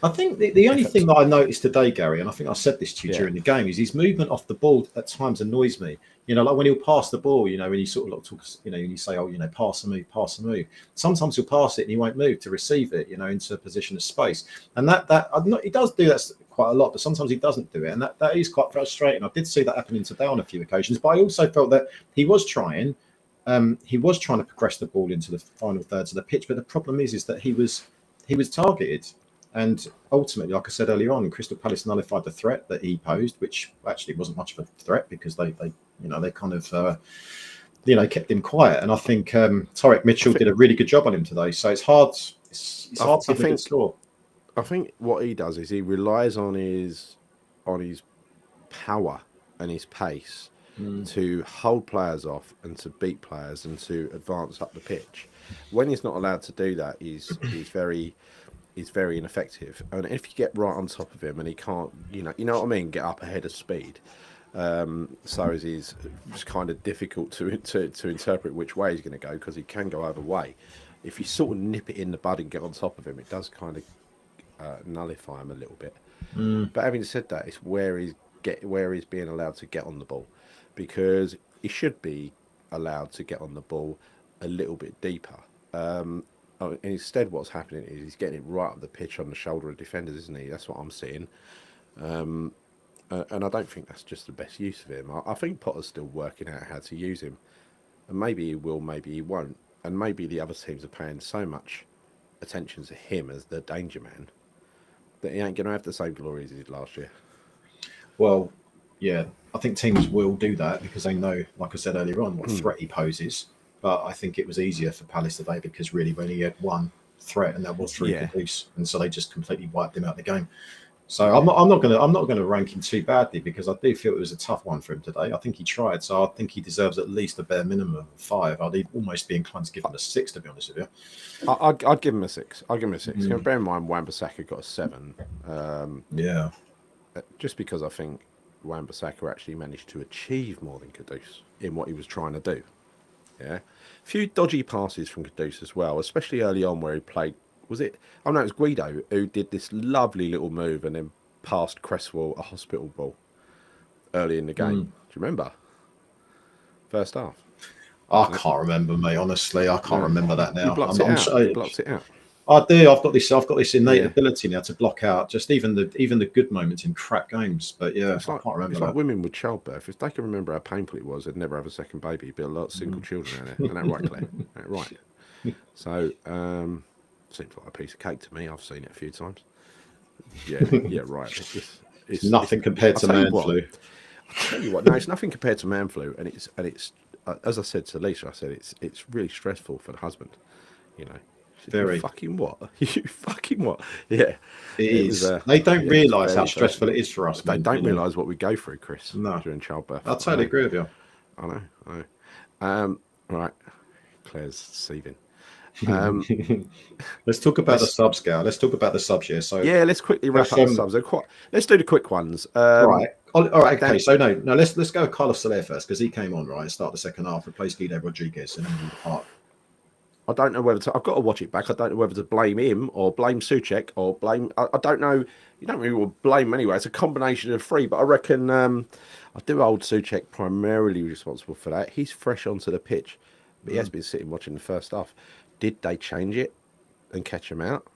I think the only thing that I noticed today, Gary, and I think I said this to you during the game, is his movement off the ball at times annoys me. Like when he'll pass the ball, when he sort of like talks, when you say, pass a move. Sometimes he'll pass it and he won't move to receive it, into a position of space. And he does do that quite a lot, but sometimes he doesn't do it, and that is quite frustrating. I did see that happening today on a few occasions, but I also felt that he was trying to progress the ball into the final thirds of the pitch. But the problem is that he was targeted. And ultimately, like I said earlier on, Crystal Palace nullified the threat that he posed, which actually wasn't much of a threat because they kind of kept him quiet. And I think Tyrick Mitchell did a really good job on him today. So it's hard. It's hard to give a good score. I think what he does is he relies on his power and his pace to hold players off and to beat players and to advance up the pitch. When he's not allowed to do that, he's very ineffective. And if you get right on top of him and he can't, you know what I mean, get up ahead of speed, so it's kind of difficult to interpret which way he's going to go because he can go either way. If you sort of nip it in the bud and get on top of him, it does kind of nullify him a little bit. But having said that, it's where he's being allowed to get on the ball, because he should be allowed to get on the ball a little bit deeper. And instead, what's happening is he's getting it right up the pitch on the shoulder of defenders, isn't he? That's what I'm seeing. And I don't think that's just the best use of him. I think Potter's still working out how to use him. And maybe he will, maybe he won't. And maybe the other teams are paying so much attention to him as the danger man that he ain't going to have the same glory as he did last year. Well, yeah, I think teams will do that because they know, like I said earlier on, what threat he poses. But I think it was easier for Palace today because really when he had one threat and that was through Kudus, and so they just completely wiped him out of the game. So I'm not going to rank him too badly because I do feel it was a tough one for him today. I think he tried, so I think he deserves at least a bare minimum of 5. I'd almost be inclined to give him a 6, to be honest with you. I'd give him a 6. I'd give him a 6. Bear in mind, Wan-Bissaka got a 7. Yeah, just because I think Wan-Bissaka actually managed to achieve more than Kudus in what he was trying to do. Yeah, a few dodgy passes from Kudus as well, especially early on where he played. Was it? Oh no, it was Guido who did this lovely little move and then passed Cresswell a hospital ball early in the game. Do you remember? First half. I can't remember, mate. Honestly, I can't remember that now. You blocked it out. I do. I've got this innate ability now to block out just even the good moments in crap games. But yeah, I can't remember. It's like women with childbirth. If they can remember how painful it was, they'd never have a second baby. Be a lot of single children out there. Isn't that right, Claire? That right. So seems like a piece of cake to me. I've seen it a few times. Yeah, right. It's nothing compared to man flu. I'll tell you what. No, it's nothing compared to man flu, and it's as I said to Lisa, I said it's really stressful for the husband. You know. Very. You fucking what? You fucking what? Yeah. It is. They don't realise how stressful it is for us. They don't realise what we go through, Chris, during childbirth. I totally agree with you. I know. Right. Claire's seething. Let's talk about the subs, Gal. Let's talk about the subs here. So yeah, let's quickly wrap up the subs. Let's do the quick ones. Right. All right. Okay. So no. Let's go with Carlos Soler first because he came on right. Start the second half, replaced Guido Rodriguez, and then in the park. I don't know whether to. I've got to watch it back. I don't know whether to blame him or blame Souček or blame. I don't know. You don't really want to blame anyway. It's a combination of 3, but I reckon I do hold Souček primarily responsible for that. He's fresh onto the pitch, but he has been sitting watching the first half. Did they change it and catch him out?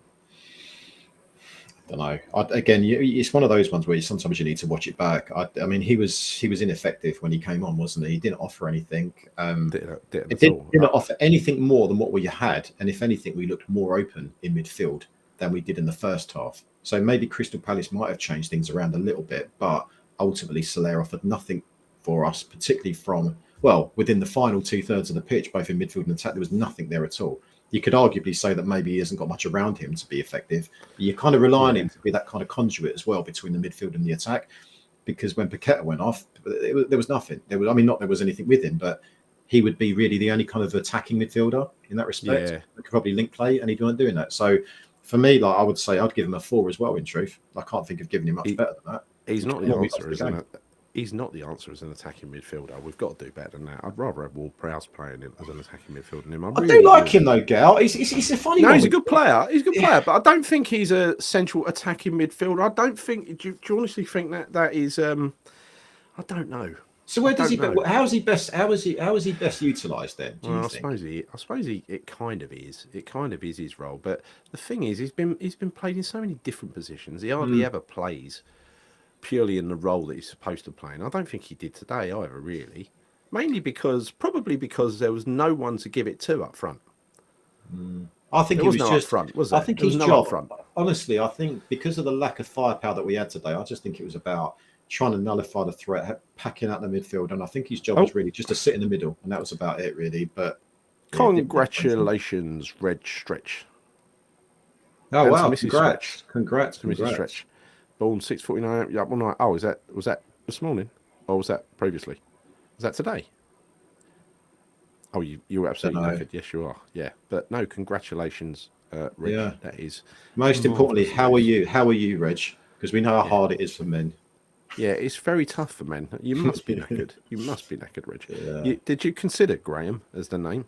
I don't know. Again, it's one of those ones where sometimes you need to watch it back. I mean, he was ineffective when he came on, wasn't he? He didn't offer anything. Didn't offer anything more than what we had, and if anything, we looked more open in midfield than we did in the first half. So maybe Crystal Palace might have changed things around a little bit, but ultimately Soler offered nothing for us, particularly from well, within the final 2/3 of the pitch, both in midfield and attack, there was nothing there at all. You could arguably say that maybe he hasn't got much around him to be effective, but you kind of rely on him to be that kind of conduit as well between the midfield and the attack. Because when Paqueta went off, there was nothing. Not there was anything with him, but he would be really the only kind of attacking midfielder in that respect. Yeah. Could probably link play, and he wasn't doing that. So for me, like I would say, I'd give him a 4 as well. In truth, I can't think of giving him much better than that. He's not the answer, isn't it? He's not the answer as an attacking midfielder. We've got to do better than that. I'd rather have Ward-Prowse playing as an attacking midfielder than him. I do like him though, Gal. He's a funny. No, he's a good player. He's a good player, but I don't think he's a central attacking midfielder. I don't think. Do you honestly think that is? I don't know. So where does he? How is he best? How is he best utilised then? I suppose it kind of is. It kind of is his role. But the thing is, he's been played in so many different positions. He hardly ever plays purely in the role that he's supposed to play. And I don't think he did today either, really. Probably because there was no one to give it to up front. I think it was no just up front, was there? I think his job. Honestly, I think because of the lack of firepower that we had today, I just think it was about trying to nullify the threat, packing out the midfield, and I think his job was really just to sit in the middle, and that was about it, really. But congratulations, Red Stretch. Oh wow! Congrats, Mrs. Stretch. Born 6:49. Yeah, one night. Oh, was that this morning, or was that previously? Was that today? Oh, you were absolutely knackered. Yes, you are. Yeah, but no, congratulations, Reg. Yeah, that is. Most importantly, how are you? How are you, Reg? Because we know how hard it is for men. Yeah, it's very tough for men. You must be knackered. You must be knackered, Reg. Yeah. Did you consider Graham as the name?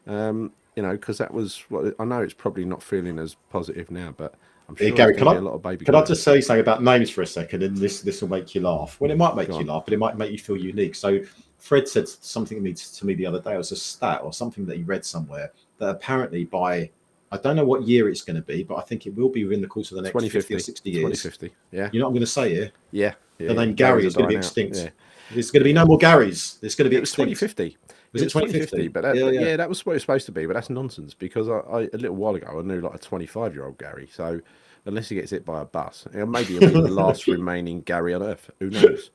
Because that was what I know. It's probably not feeling as positive now, but I'm sure Gary, can I just say something about names for a second, and this will make you laugh. Well, it might make you laugh, but it might make you feel unique. So Fred said something to me the other day. It was a stat or something that he read somewhere that apparently by I don't know what year it's going to be, but I think it will be within the course of the next 50 or 60 years. 2050, yeah. You know what I'm going to say here? Yeah. The name Gary is going to be extinct. Yeah. There's going to be no more Garys. There's going to be extinct. 2050. Was it 2050? But that was what it's supposed to be, but that's nonsense because I a little while ago I knew like a 25-year-old Gary. So unless he gets hit by a bus, maybe he'll be the last remaining Gary on Earth. Who knows?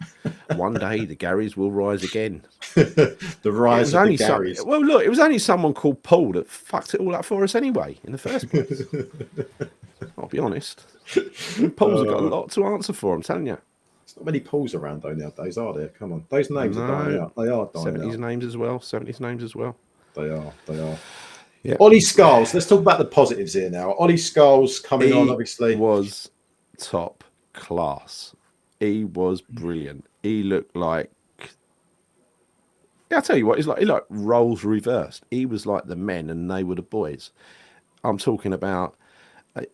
One day the Garys will rise again. The rise of the Garys. Well, look, it was only someone called Paul that fucked it all up for us anyway in the first place. I'll be honest. Paul's got a lot to answer for, I'm telling you. There's not many Pauls around though nowadays, are there? Come on. Those names are dying out. They are dying 70s out. names as well. 70s names as well. They are. Yeah. Ollie Scholes. Let's talk about the positives here now. Ollie Scholes coming on, obviously. He was top class. He was brilliant. He looked like... Yeah, I'll tell you what, he like roles reversed. He was like the men and they were the boys. I'm talking about...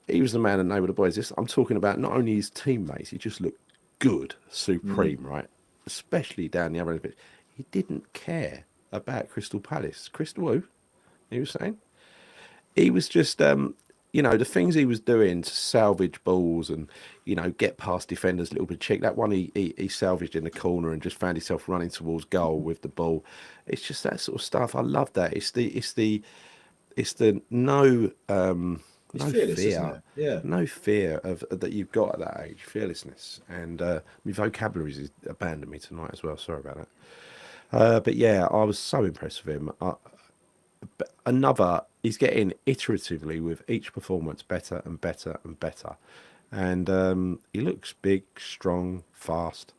He was the man and they were the boys. I'm talking about not only his teammates, he just looked good, supreme, right? Especially down the other end of it. He didn't care about Crystal Palace. Crystal who? He was saying he was just the things he was doing to salvage balls and get past defenders a little bit cheek. That one he salvaged in the corner and just found himself running towards goal with the ball. It's just that sort of stuff. I love that. It's the no fear, no fear of that you've got at that age, fearlessness, and my vocabulary has abandoned me tonight as well. Sorry about that. But yeah, I was so impressed with him. He's getting iteratively with each performance better and better and better. And he looks big, strong, fast,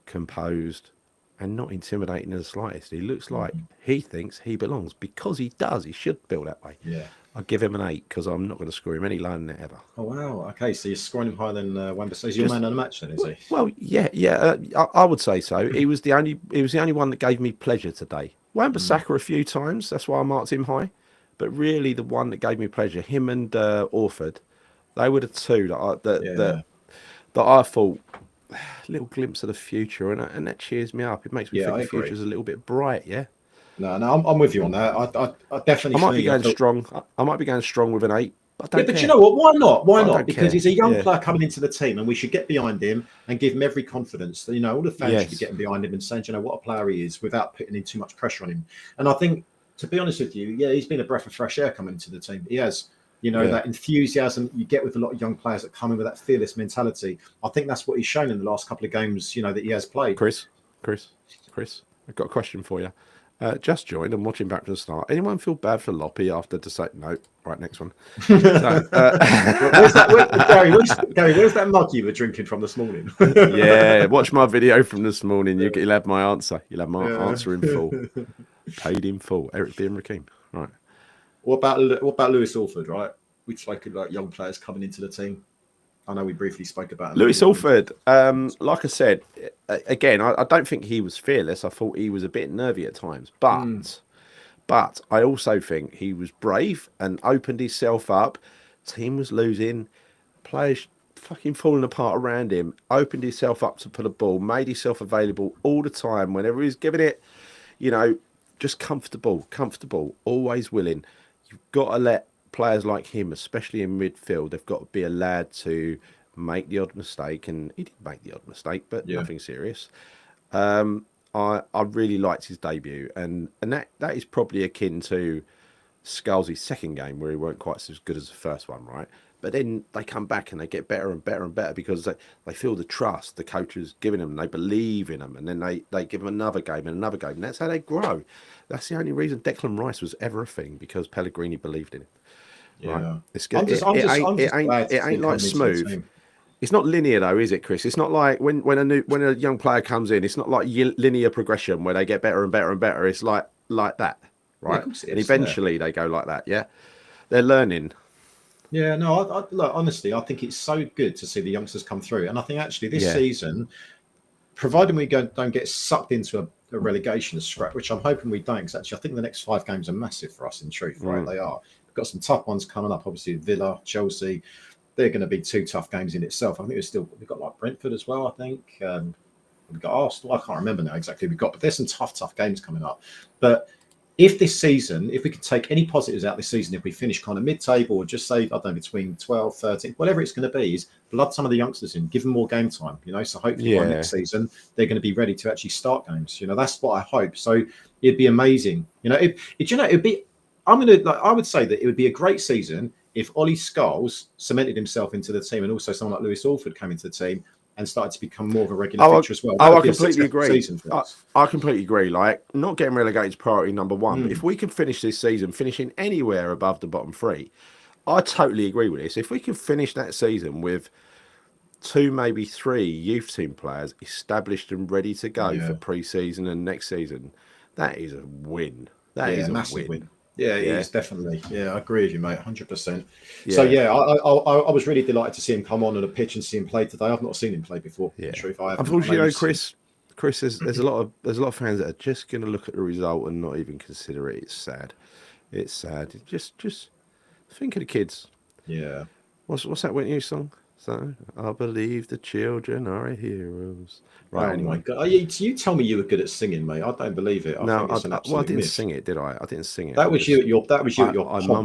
composed, and not intimidating in the slightest. He looks like he thinks he belongs because he does. He should feel that way. Yeah. I'll give him an 8 because I'm not going to score him any lower than that ever. Oh, wow. Okay, so you're scoring him higher than Wan-Bissaka. He's your man of the match then, is he? Well, yeah. I would say so. He was the only one that gave me pleasure today. Wan-Bissaka a few times, that's why I marked him high. But really, the one that gave me pleasure, him and Orford, they were the two that I thought a little glimpse of the future, and that cheers me up. It makes me think the future's a little bit bright. Yeah. No, I'm with you on that. I definitely. I might be going strong. I might be going strong with an 8. But you know what? Why not? Why not? Because he's a young player coming into the team, and we should get behind him and give him every confidence. All the fans should be getting behind him and saying, what a player he is, without putting in too much pressure on him. And I think, to be honest with you, he's been a breath of fresh air coming into the team. He has. That enthusiasm you get with a lot of young players that come in with that fearless mentality. I think that's what he's shown in the last couple of games, that he has played. Chris, I've got a question for you. Just joined. I'm watching back from the start. Anyone feel bad for Loppy after to say no? Right, next one. So, Gary, where's that mug you were drinking from this morning? Yeah, watch my video from this morning. You'll have my answer. You'll have my answer in full. Paid in full. Eric B. and Rakeem. Right. What about Lewis Orford? Right, we spoke about young players coming into the team. I know we briefly spoke about him. Lewis Orford. Like I said, again, I don't think he was fearless. I thought he was a bit nervy at times, but I also think he was brave and opened himself up. Team was losing, players fucking falling apart around him. Opened himself up to put a ball, made himself available all the time. Whenever he's giving it, just comfortable, always willing. You've got to let players like him, especially in midfield, they've got to be allowed to make the odd mistake, and he did make the odd mistake, but nothing serious. I really liked his debut, and that is probably akin to Scalzi's second game, where he weren't quite as good as the first one, right? But then they come back and they get better and better and better because they feel the trust the coach is giving them. They believe in them, and then they give them another game and another game, and that's how they grow. That's the only reason Declan Rice was ever a thing, because Pellegrini believed in him. Right? It ain't like smooth. It's not linear though, is it, Chris? It's not like when a young player comes in, it's not like linear progression where they get better and better and better. It's like that, right? Yeah, and eventually they go like that. Yeah, they're learning. Yeah, no, look, honestly, I think it's so good to see the youngsters come through, and I think actually this season, providing we don't get sucked into a relegation scrap, which I'm hoping we don't, because actually I think the next 5 games are massive for us. In truth, right? They are. We've got some tough ones coming up. Obviously, Villa, Chelsea. They're going to be 2 tough games in itself. I think we've got like Brentford as well. I think we've got Arsenal. I can't remember now exactly who we've got, but there's some tough games coming up. But if this season, if we can take any positives out this season, if we finish kind of mid-table or just say, I don't know, between 12, 13, whatever it's going to be, is blood some of the youngsters in, give them more game time, So hopefully by next season, they're going to be ready to actually start games. That's what I hope. So it'd be amazing. It'd be, I would say that it would be a great season if Ollie Scholes cemented himself into the team, and also someone like Lewis Orford came into the team and started to become more of a regular feature as well. I completely agree. I completely agree. Like, not getting relegated is priority number 1. But if we can finish this season, finishing anywhere above the bottom 3, I totally agree with this. If we can finish that season with 2, maybe 3 youth team players established and ready to go for pre-season and next season, that is a win. That is a massive win. Yeah, it is definitely. Yeah, I agree with you, mate, 100%. Yeah. So I was really delighted to see him come on the pitch and see him play today. I've not seen him play before. Yeah, in truth, I haven't. Unfortunately, Chris, there's a lot of fans that are just going to look at the result and not even consider it. It's sad. It's sad. Just think of the kids. Yeah. What's that Whitney song? So I believe the children are heroes. Right. Anyway. My God. You tell me you were good at singing, mate. I don't believe it. I didn't sing it, did I? I didn't sing it. That was you at your pomp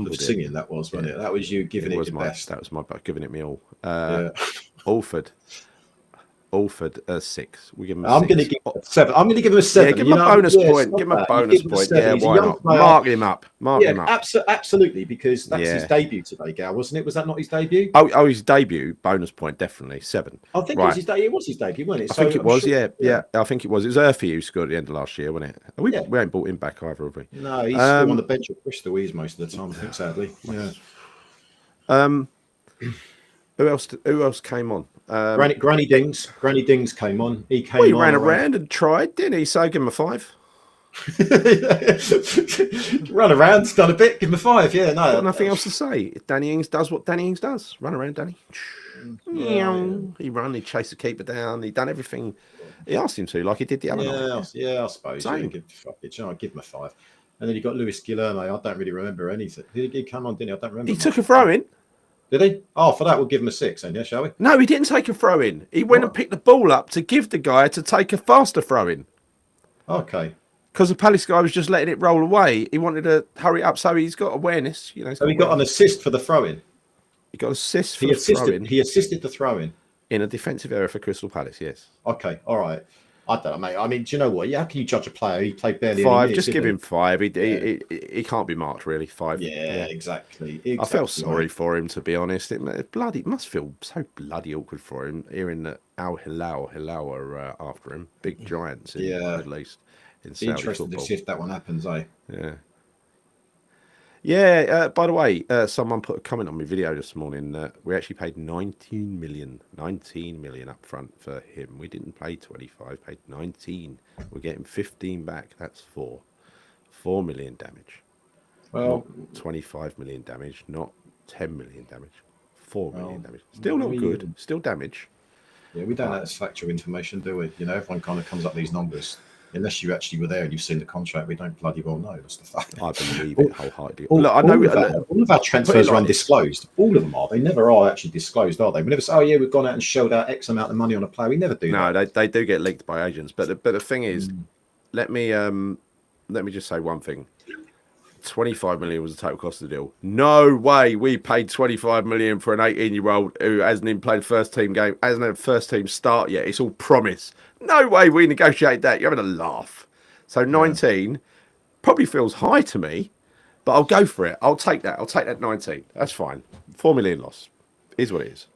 of singing. That was, wasn't it? That was you giving it your best. That was my giving it me all. Alford 6. We give him. I'm going to give him a 7. I'm going to give him a 7. Yeah, give him a bonus point. Give him a bonus point. Yeah, why not? Mark him up. Absolutely, because that's his debut today, Gal, wasn't it? Was that not his debut? Oh, his debut bonus point, definitely 7. I think it was his debut. It was his debut, wasn't it? I think it was. Yeah. I think it was. It was Urfi who scored at the end of last year, wasn't it? We ain't brought him back either, have we? No, he's still on the bench at Bristol. He's most of the time, I think, sadly. Yeah. Who else came on? Granny Dings came on. He ran around and tried, didn't he? So give him a 5. Run around, done a bit, give him a 5. Yeah, no. Got nothing else to say. Danny Ings does what Danny Ings does. Run around, Danny. Yeah. He ran, he chased the keeper down, he done everything he asked him to, like he did the other night. Yeah, I suppose. I'd give him a 5. And then you got Luis Guilherme. I don't really remember anything. He come on, didn't he? I don't remember. He took a throw in. Did he? Oh, for that, we'll give him a 6 then, yeah, shall we? No, he didn't take a throw in. He went and picked the ball up to give the guy to take a faster throw in. Okay. Because the Palace guy was just letting it roll away. He wanted to hurry up, so he's got awareness. So he got an assist for the throw in. He got an assist for the throw in. He assisted the throw in. In a defensive area for Crystal Palace, yes. Okay, all right. I don't know, mate. I mean, do you know what? How can you judge a player? He played barely 5. Years, just give him 5. He can't be marked, really. 5. Yeah, exactly. I felt sorry for him, to be honest. It must feel so bloody awkward for him, hearing that Al Hilal are after him. Big giants in the Middle East. in Be Saudi interested football. to see if that one happens, eh? Yeah. Yeah, by the way, someone put a comment on my video this morning that we actually paid 19 million up front for him. We didn't pay 25, paid 19. We're getting 15 back. That's 4 million damage. Well, not 25 million damage, not 10 million damage. 4 million damage. I Still not mean, good. Still damage. Yeah, we don't know that's factual information, do we? You know, everyone kind of comes up with these numbers. Unless you actually were there and you've seen the contract, we don't bloody well know. That's the fact. I believe it wholeheartedly. All, Look, I know all of our transfers are undisclosed. All of them are. They never are actually disclosed, are they? We never say, oh yeah, we've gone out and shelled out X amount of money on a player. We never do that. No, they do get leaked by agents. But the thing is, let me just say one thing. 25 million was the total cost of the deal. No way we paid 25 million for an 18-year-old who hasn't even played first team game, hasn't had a first team start yet. It's all promise. No way we negotiate that. You're having a laugh. So 19 probably feels high to me, but I'll go for it. I'll take that. I'll take that 19. That's fine. 4 million loss is what it is.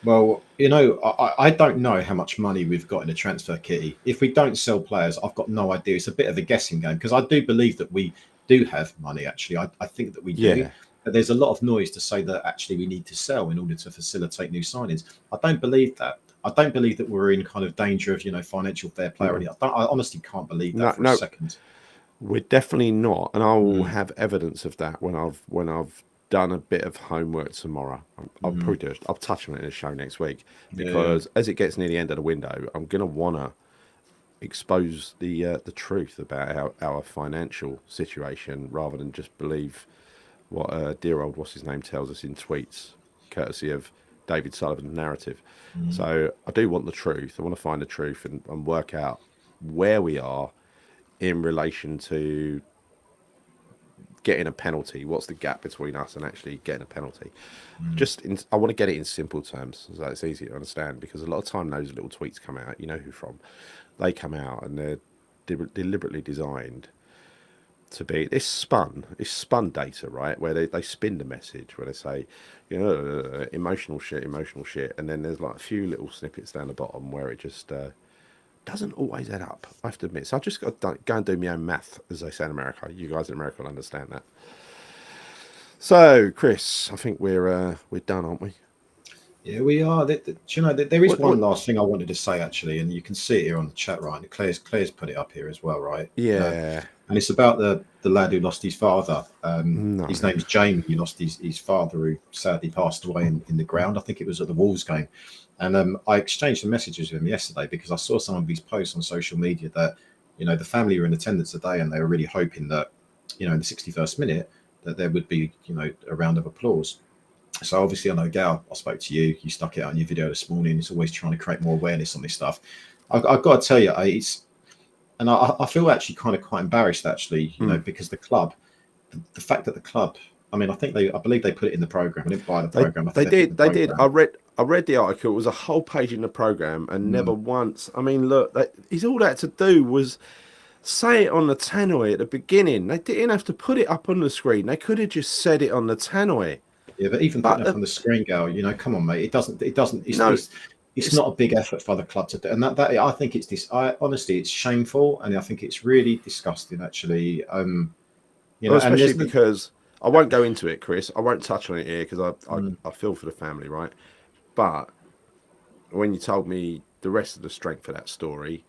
Well, you know, I don't know how much money we've got in the transfer kitty. If we don't sell players, I've got no idea. It's a bit of a guessing game because I do believe that we do have money, actually. I think that we do. Yeah. But there's a lot of noise to say that actually we need to sell in order to facilitate new signings. I don't believe that. I don't believe that we're in kind of danger of, you know, financial fair play or anything. I honestly can't believe that for a second. We're definitely not. And I will have evidence of that when I've done a bit of homework tomorrow. I'll probably do it. I'll touch on it in a show next week because as it gets near the end of the window, I'm going to want to expose the truth about our financial situation rather than just believe what dear old what's his name tells us in tweets, courtesy of David Sullivan's narrative. So I do want the truth. I want to find the truth and work out where we are in relation to getting a penalty. What's the gap between us and actually getting a penalty? I want to get it in simple terms so it's easy to understand, because a lot of time those little tweets come out, you know who from. They come out and they're deliberately designed to be. It's spun data, right? Where they spin the message, where they say, you know, emotional shit, and then there's like a few little snippets down the bottom where it just doesn't always add up. I have to admit. So I just got to go and do my own math, as they say in America. You guys in America will understand that. So, Chris, I think we're done, aren't we? Yeah, we are. You know, there is one last thing I wanted to say, actually, and you can see it here on the chat, right? Claire's put it up here as well, right? Yeah. And it's about the lad who lost his father. His name's Jamie. He lost his father, who sadly passed away in the ground. I think it was at the Wolves game. And I exchanged some messages with him yesterday because I saw some of these posts on social media that, you know, the family were in attendance today and they were really hoping that, you know, in the 61st minute that there would be, you know, a round of applause. So obviously I know, Gal, I spoke to you. You stuck it out in your video this morning. It's always trying to create more awareness on this stuff. I've got to tell you, and I feel actually kind of quite embarrassed, actually, you know, because the club, the fact that the club, I mean, I believe they put it in the program. I didn't buy the program. They did. I read the article. It was a whole page in the program, and never once. I mean, look, all that to do was say it on the tannoy at the beginning. They didn't have to put it up on the screen. They could have just said it on the tannoy. Yeah, but even putting it up on the screen, Gal, you know, come on, mate. It doesn't. It's not a big effort for the club to do, and that I think it's this. Honestly, it's shameful, and I think it's really disgusting, actually. You know, especially because I won't go into it, Chris. I won't touch on it here because I feel for the family, right? But when you told me the rest of the strength of that story,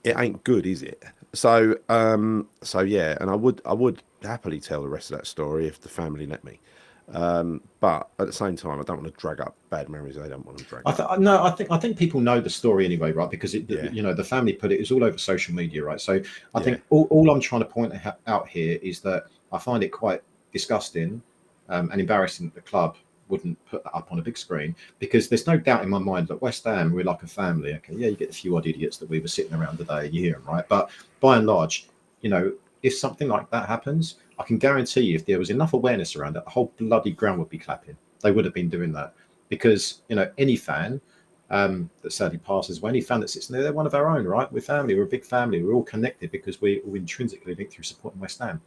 it ain't good, is it? So yeah, and I would happily tell the rest of that story if the family let me. But at the same time, I don't want to drag up bad memories. I don't want to drag. I think people know the story anyway, right? Because you know, the family put it. It's all over social media, right? So I think all I'm trying to point out here is that I find it quite disgusting and embarrassing that the club wouldn't put that up on a big screen, because there's no doubt in my mind that West Ham, we're like a family. Okay, yeah, you get a few odd idiots that we were sitting around today, you hear them, right? But by and large, you know, if something like that happens, I can guarantee you, if there was enough awareness around it, the whole bloody ground would be clapping. They would have been doing that, because, you know, any fan that sadly passes away, any fan that sits there, they're one of our own, right? We're family. We're a big family. We're all connected because we're all intrinsically linked through supporting West Ham.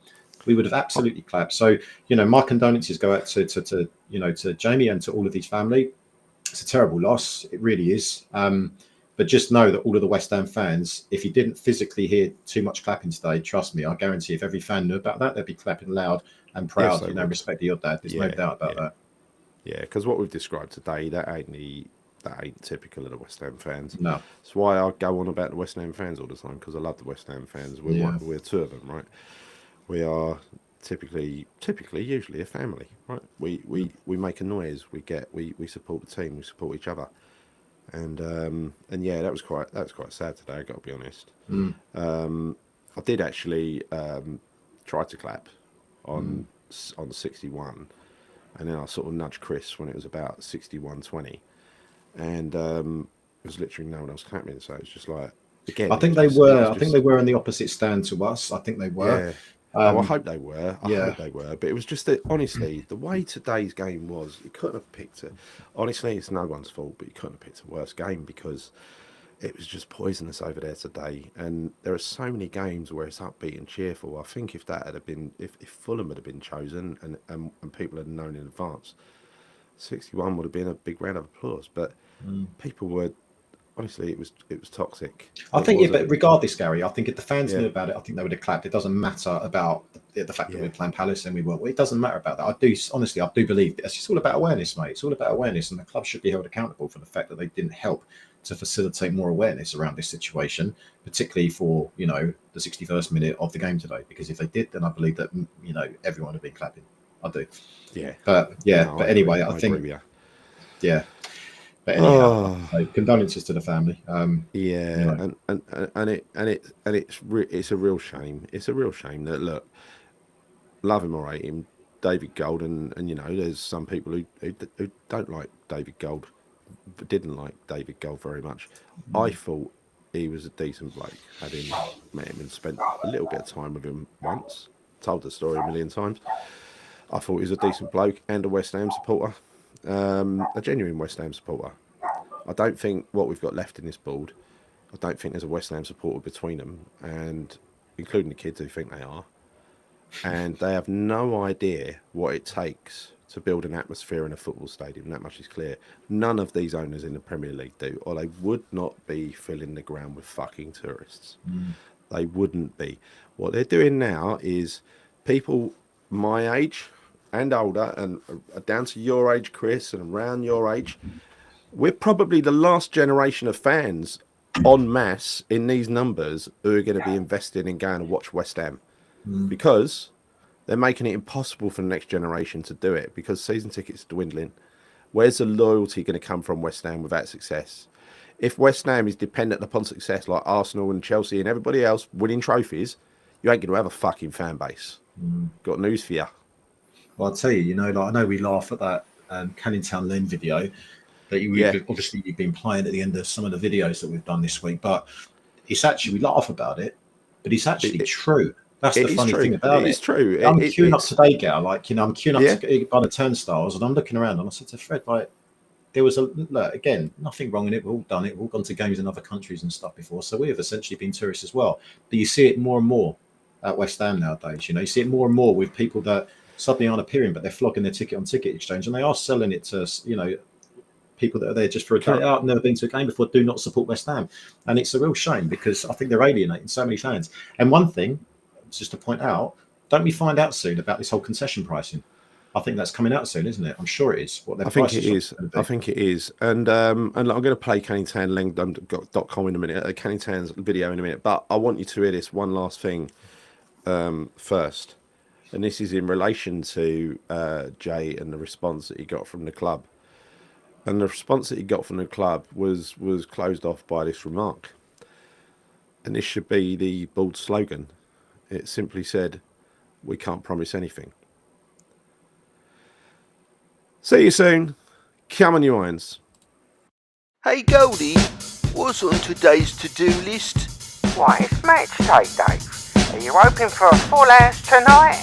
We would have absolutely clapped. So, you know, my condolences go out to you know, to Jamie and to all of his family. It's a terrible loss. It really is. But just know that all of the West Ham fans, if you didn't physically hear too much clapping today, trust me, I guarantee if every fan knew about that, they'd be clapping loud and proud. Yes, respect to your dad. There's no doubt about that. Yeah, because what we've described today, that ain't typical of the West Ham fans. No. That's why I go on about the West Ham fans all the time, because I love the West Ham fans. We're two of them, right? We are typically usually a family, right? We make a noise, we support the team, we support each other. And yeah, that was quite sad today, I gotta be honest. I did actually try to clap on 61, and then I sort of nudged Chris when it was about 61-20, and it was literally no one else clapping, so it's just like, again, I think they were on the opposite stand to us. I think they were. Yeah. I hope they were. I hope they were. But it was just that, honestly, the way today's game was, you couldn't have picked it. Honestly, it's no one's fault, but you couldn't have picked a worse game, because it was just poisonous over there today. And there are so many games where it's upbeat and cheerful. I think if that had been, if Fulham had been chosen and people had known in advance, 61 would have been a big round of applause. But people were. Honestly, it was toxic. I think, but regardless, Gary, I think if the fans knew about it, I think they would have clapped. It doesn't matter about the fact that we're playing Palace and we weren't. It doesn't matter about that. I do believe it's just all about awareness, mate. It's all about awareness, and the club should be held accountable for the fact that they didn't help to facilitate more awareness around this situation, particularly for the 61st minute of the game today. Because if they did, then I believe that everyone would have been clapping. I do. Yeah. But anyway, I think. Yeah. But anyhow, condolences to the family. And it's a real shame. It's a real shame that, look, love him or hate him, David Gold, and there's some people who don't like David Gold, didn't like David Gold very much. I thought he was a decent bloke. Met him and spent a little bit of time with him once. Told the story a million times. I thought he was a decent bloke and a West Ham supporter. A genuine West Ham supporter. I don't think what we've got left in this board, I don't think there's a West Ham supporter between them, and including the kids who think they are, and they have no idea what it takes to build an atmosphere in a football stadium. That much is clear. None of these owners in the Premier League do, or they would not be filling the ground with fucking tourists. They wouldn't be. What they're doing now is people my age and older, and down to your age, Chris, and around your age, we're probably the last generation of fans en masse in these numbers who are going to be invested in going to watch West Ham, because they're making it impossible for the next generation to do it, because season tickets are dwindling. Where's the loyalty going to come from West Ham without success? If West Ham is dependent upon success like Arsenal and Chelsea and everybody else winning trophies, you ain't going to have a fucking fan base. Got news for you. Well, I'll tell you, I know we laugh at that Canning Town Lane video that obviously you've been playing at the end of some of the videos that we've done this week, but it's actually, we laugh about it, but it's actually true. That's the funny thing about it. It's true. I'm queuing up today, Gal. I'm queuing up to by the turnstiles, and I'm looking around, and I said to Fred, there was again, nothing wrong in it. We've all done it. We've all gone to games in other countries and stuff before, so we have essentially been tourists as well. But you see it more and more at West Ham nowadays. You see it more and more with people that suddenly aren't appearing, but they're flogging their ticket on Ticket Exchange, and they are selling it to people that are there just for a day. I've never been to a game before. Do not support West Ham, and it's a real shame, because I think they're alienating so many fans. And one thing, just to point out, don't we find out soon about this whole concession pricing? I think that's coming out soon, isn't it? I'm sure it is. I think it is. And I'm going to play CanningTownLength.com in a minute, Canning Town's video in a minute. But I want you to hear this one last thing first. And this is in relation to Jay and the response that he got from the club. And the response that he got from the club was closed off by this remark. And this should be the bold slogan. It simply said, "We can't promise anything." See you soon. Come on, you irons. Hey Goldie, what's on today's to-do list? Why, it's match day, Dave. Are you hoping for a full house tonight?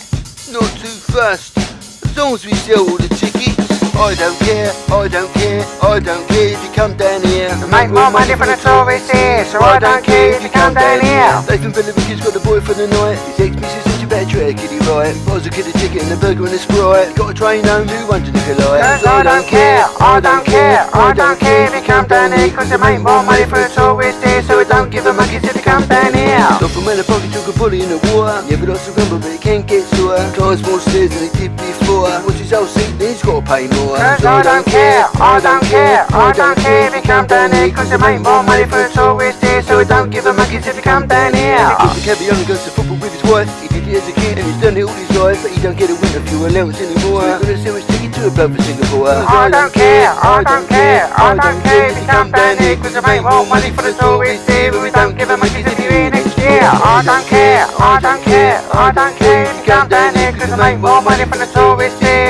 Not too fast. As long as we sell all the tickets, I don't care, I don't care, I don't care if you come down here. You make more money for the tourists here, so I don't care if you come down here. Nathan Villa has got a boy for the night. His ex-missus said you better treat better get it right. Buys a kid a ticket and a burger and a Sprite. Got a train home, 200 look alike. Cause I don't care, I don't care, I don't care if you come down here. Cause they make more money for a tourist here. So I don't give a monkey if you come down here. Stop from when the pocket took a bully in the water. Yeah, but lots of rumble, but it can't get sore. Climbs more stairs than it did before. What's his whole seat, then he's got to pay more. Cause I don't care, I don't care, I don't care if you come down here. Cause they make more money for a tourist here. So I don't give a monkey if you come down here. Because the cabbie only goes to football with his wife. He did it as a kid and he's done it all his life. But he don't get a winter fuel allowance anymore. So he's gonna sell his ticket to a bloke for Singapore. I don't care, I don't care, I don't care if you come down here. Cause they make more money for the tourists here. But we don't give a monkey if you're here next year. I don't care, I don't care, I don't care if you come down here. Cause they make more money for the tourists here.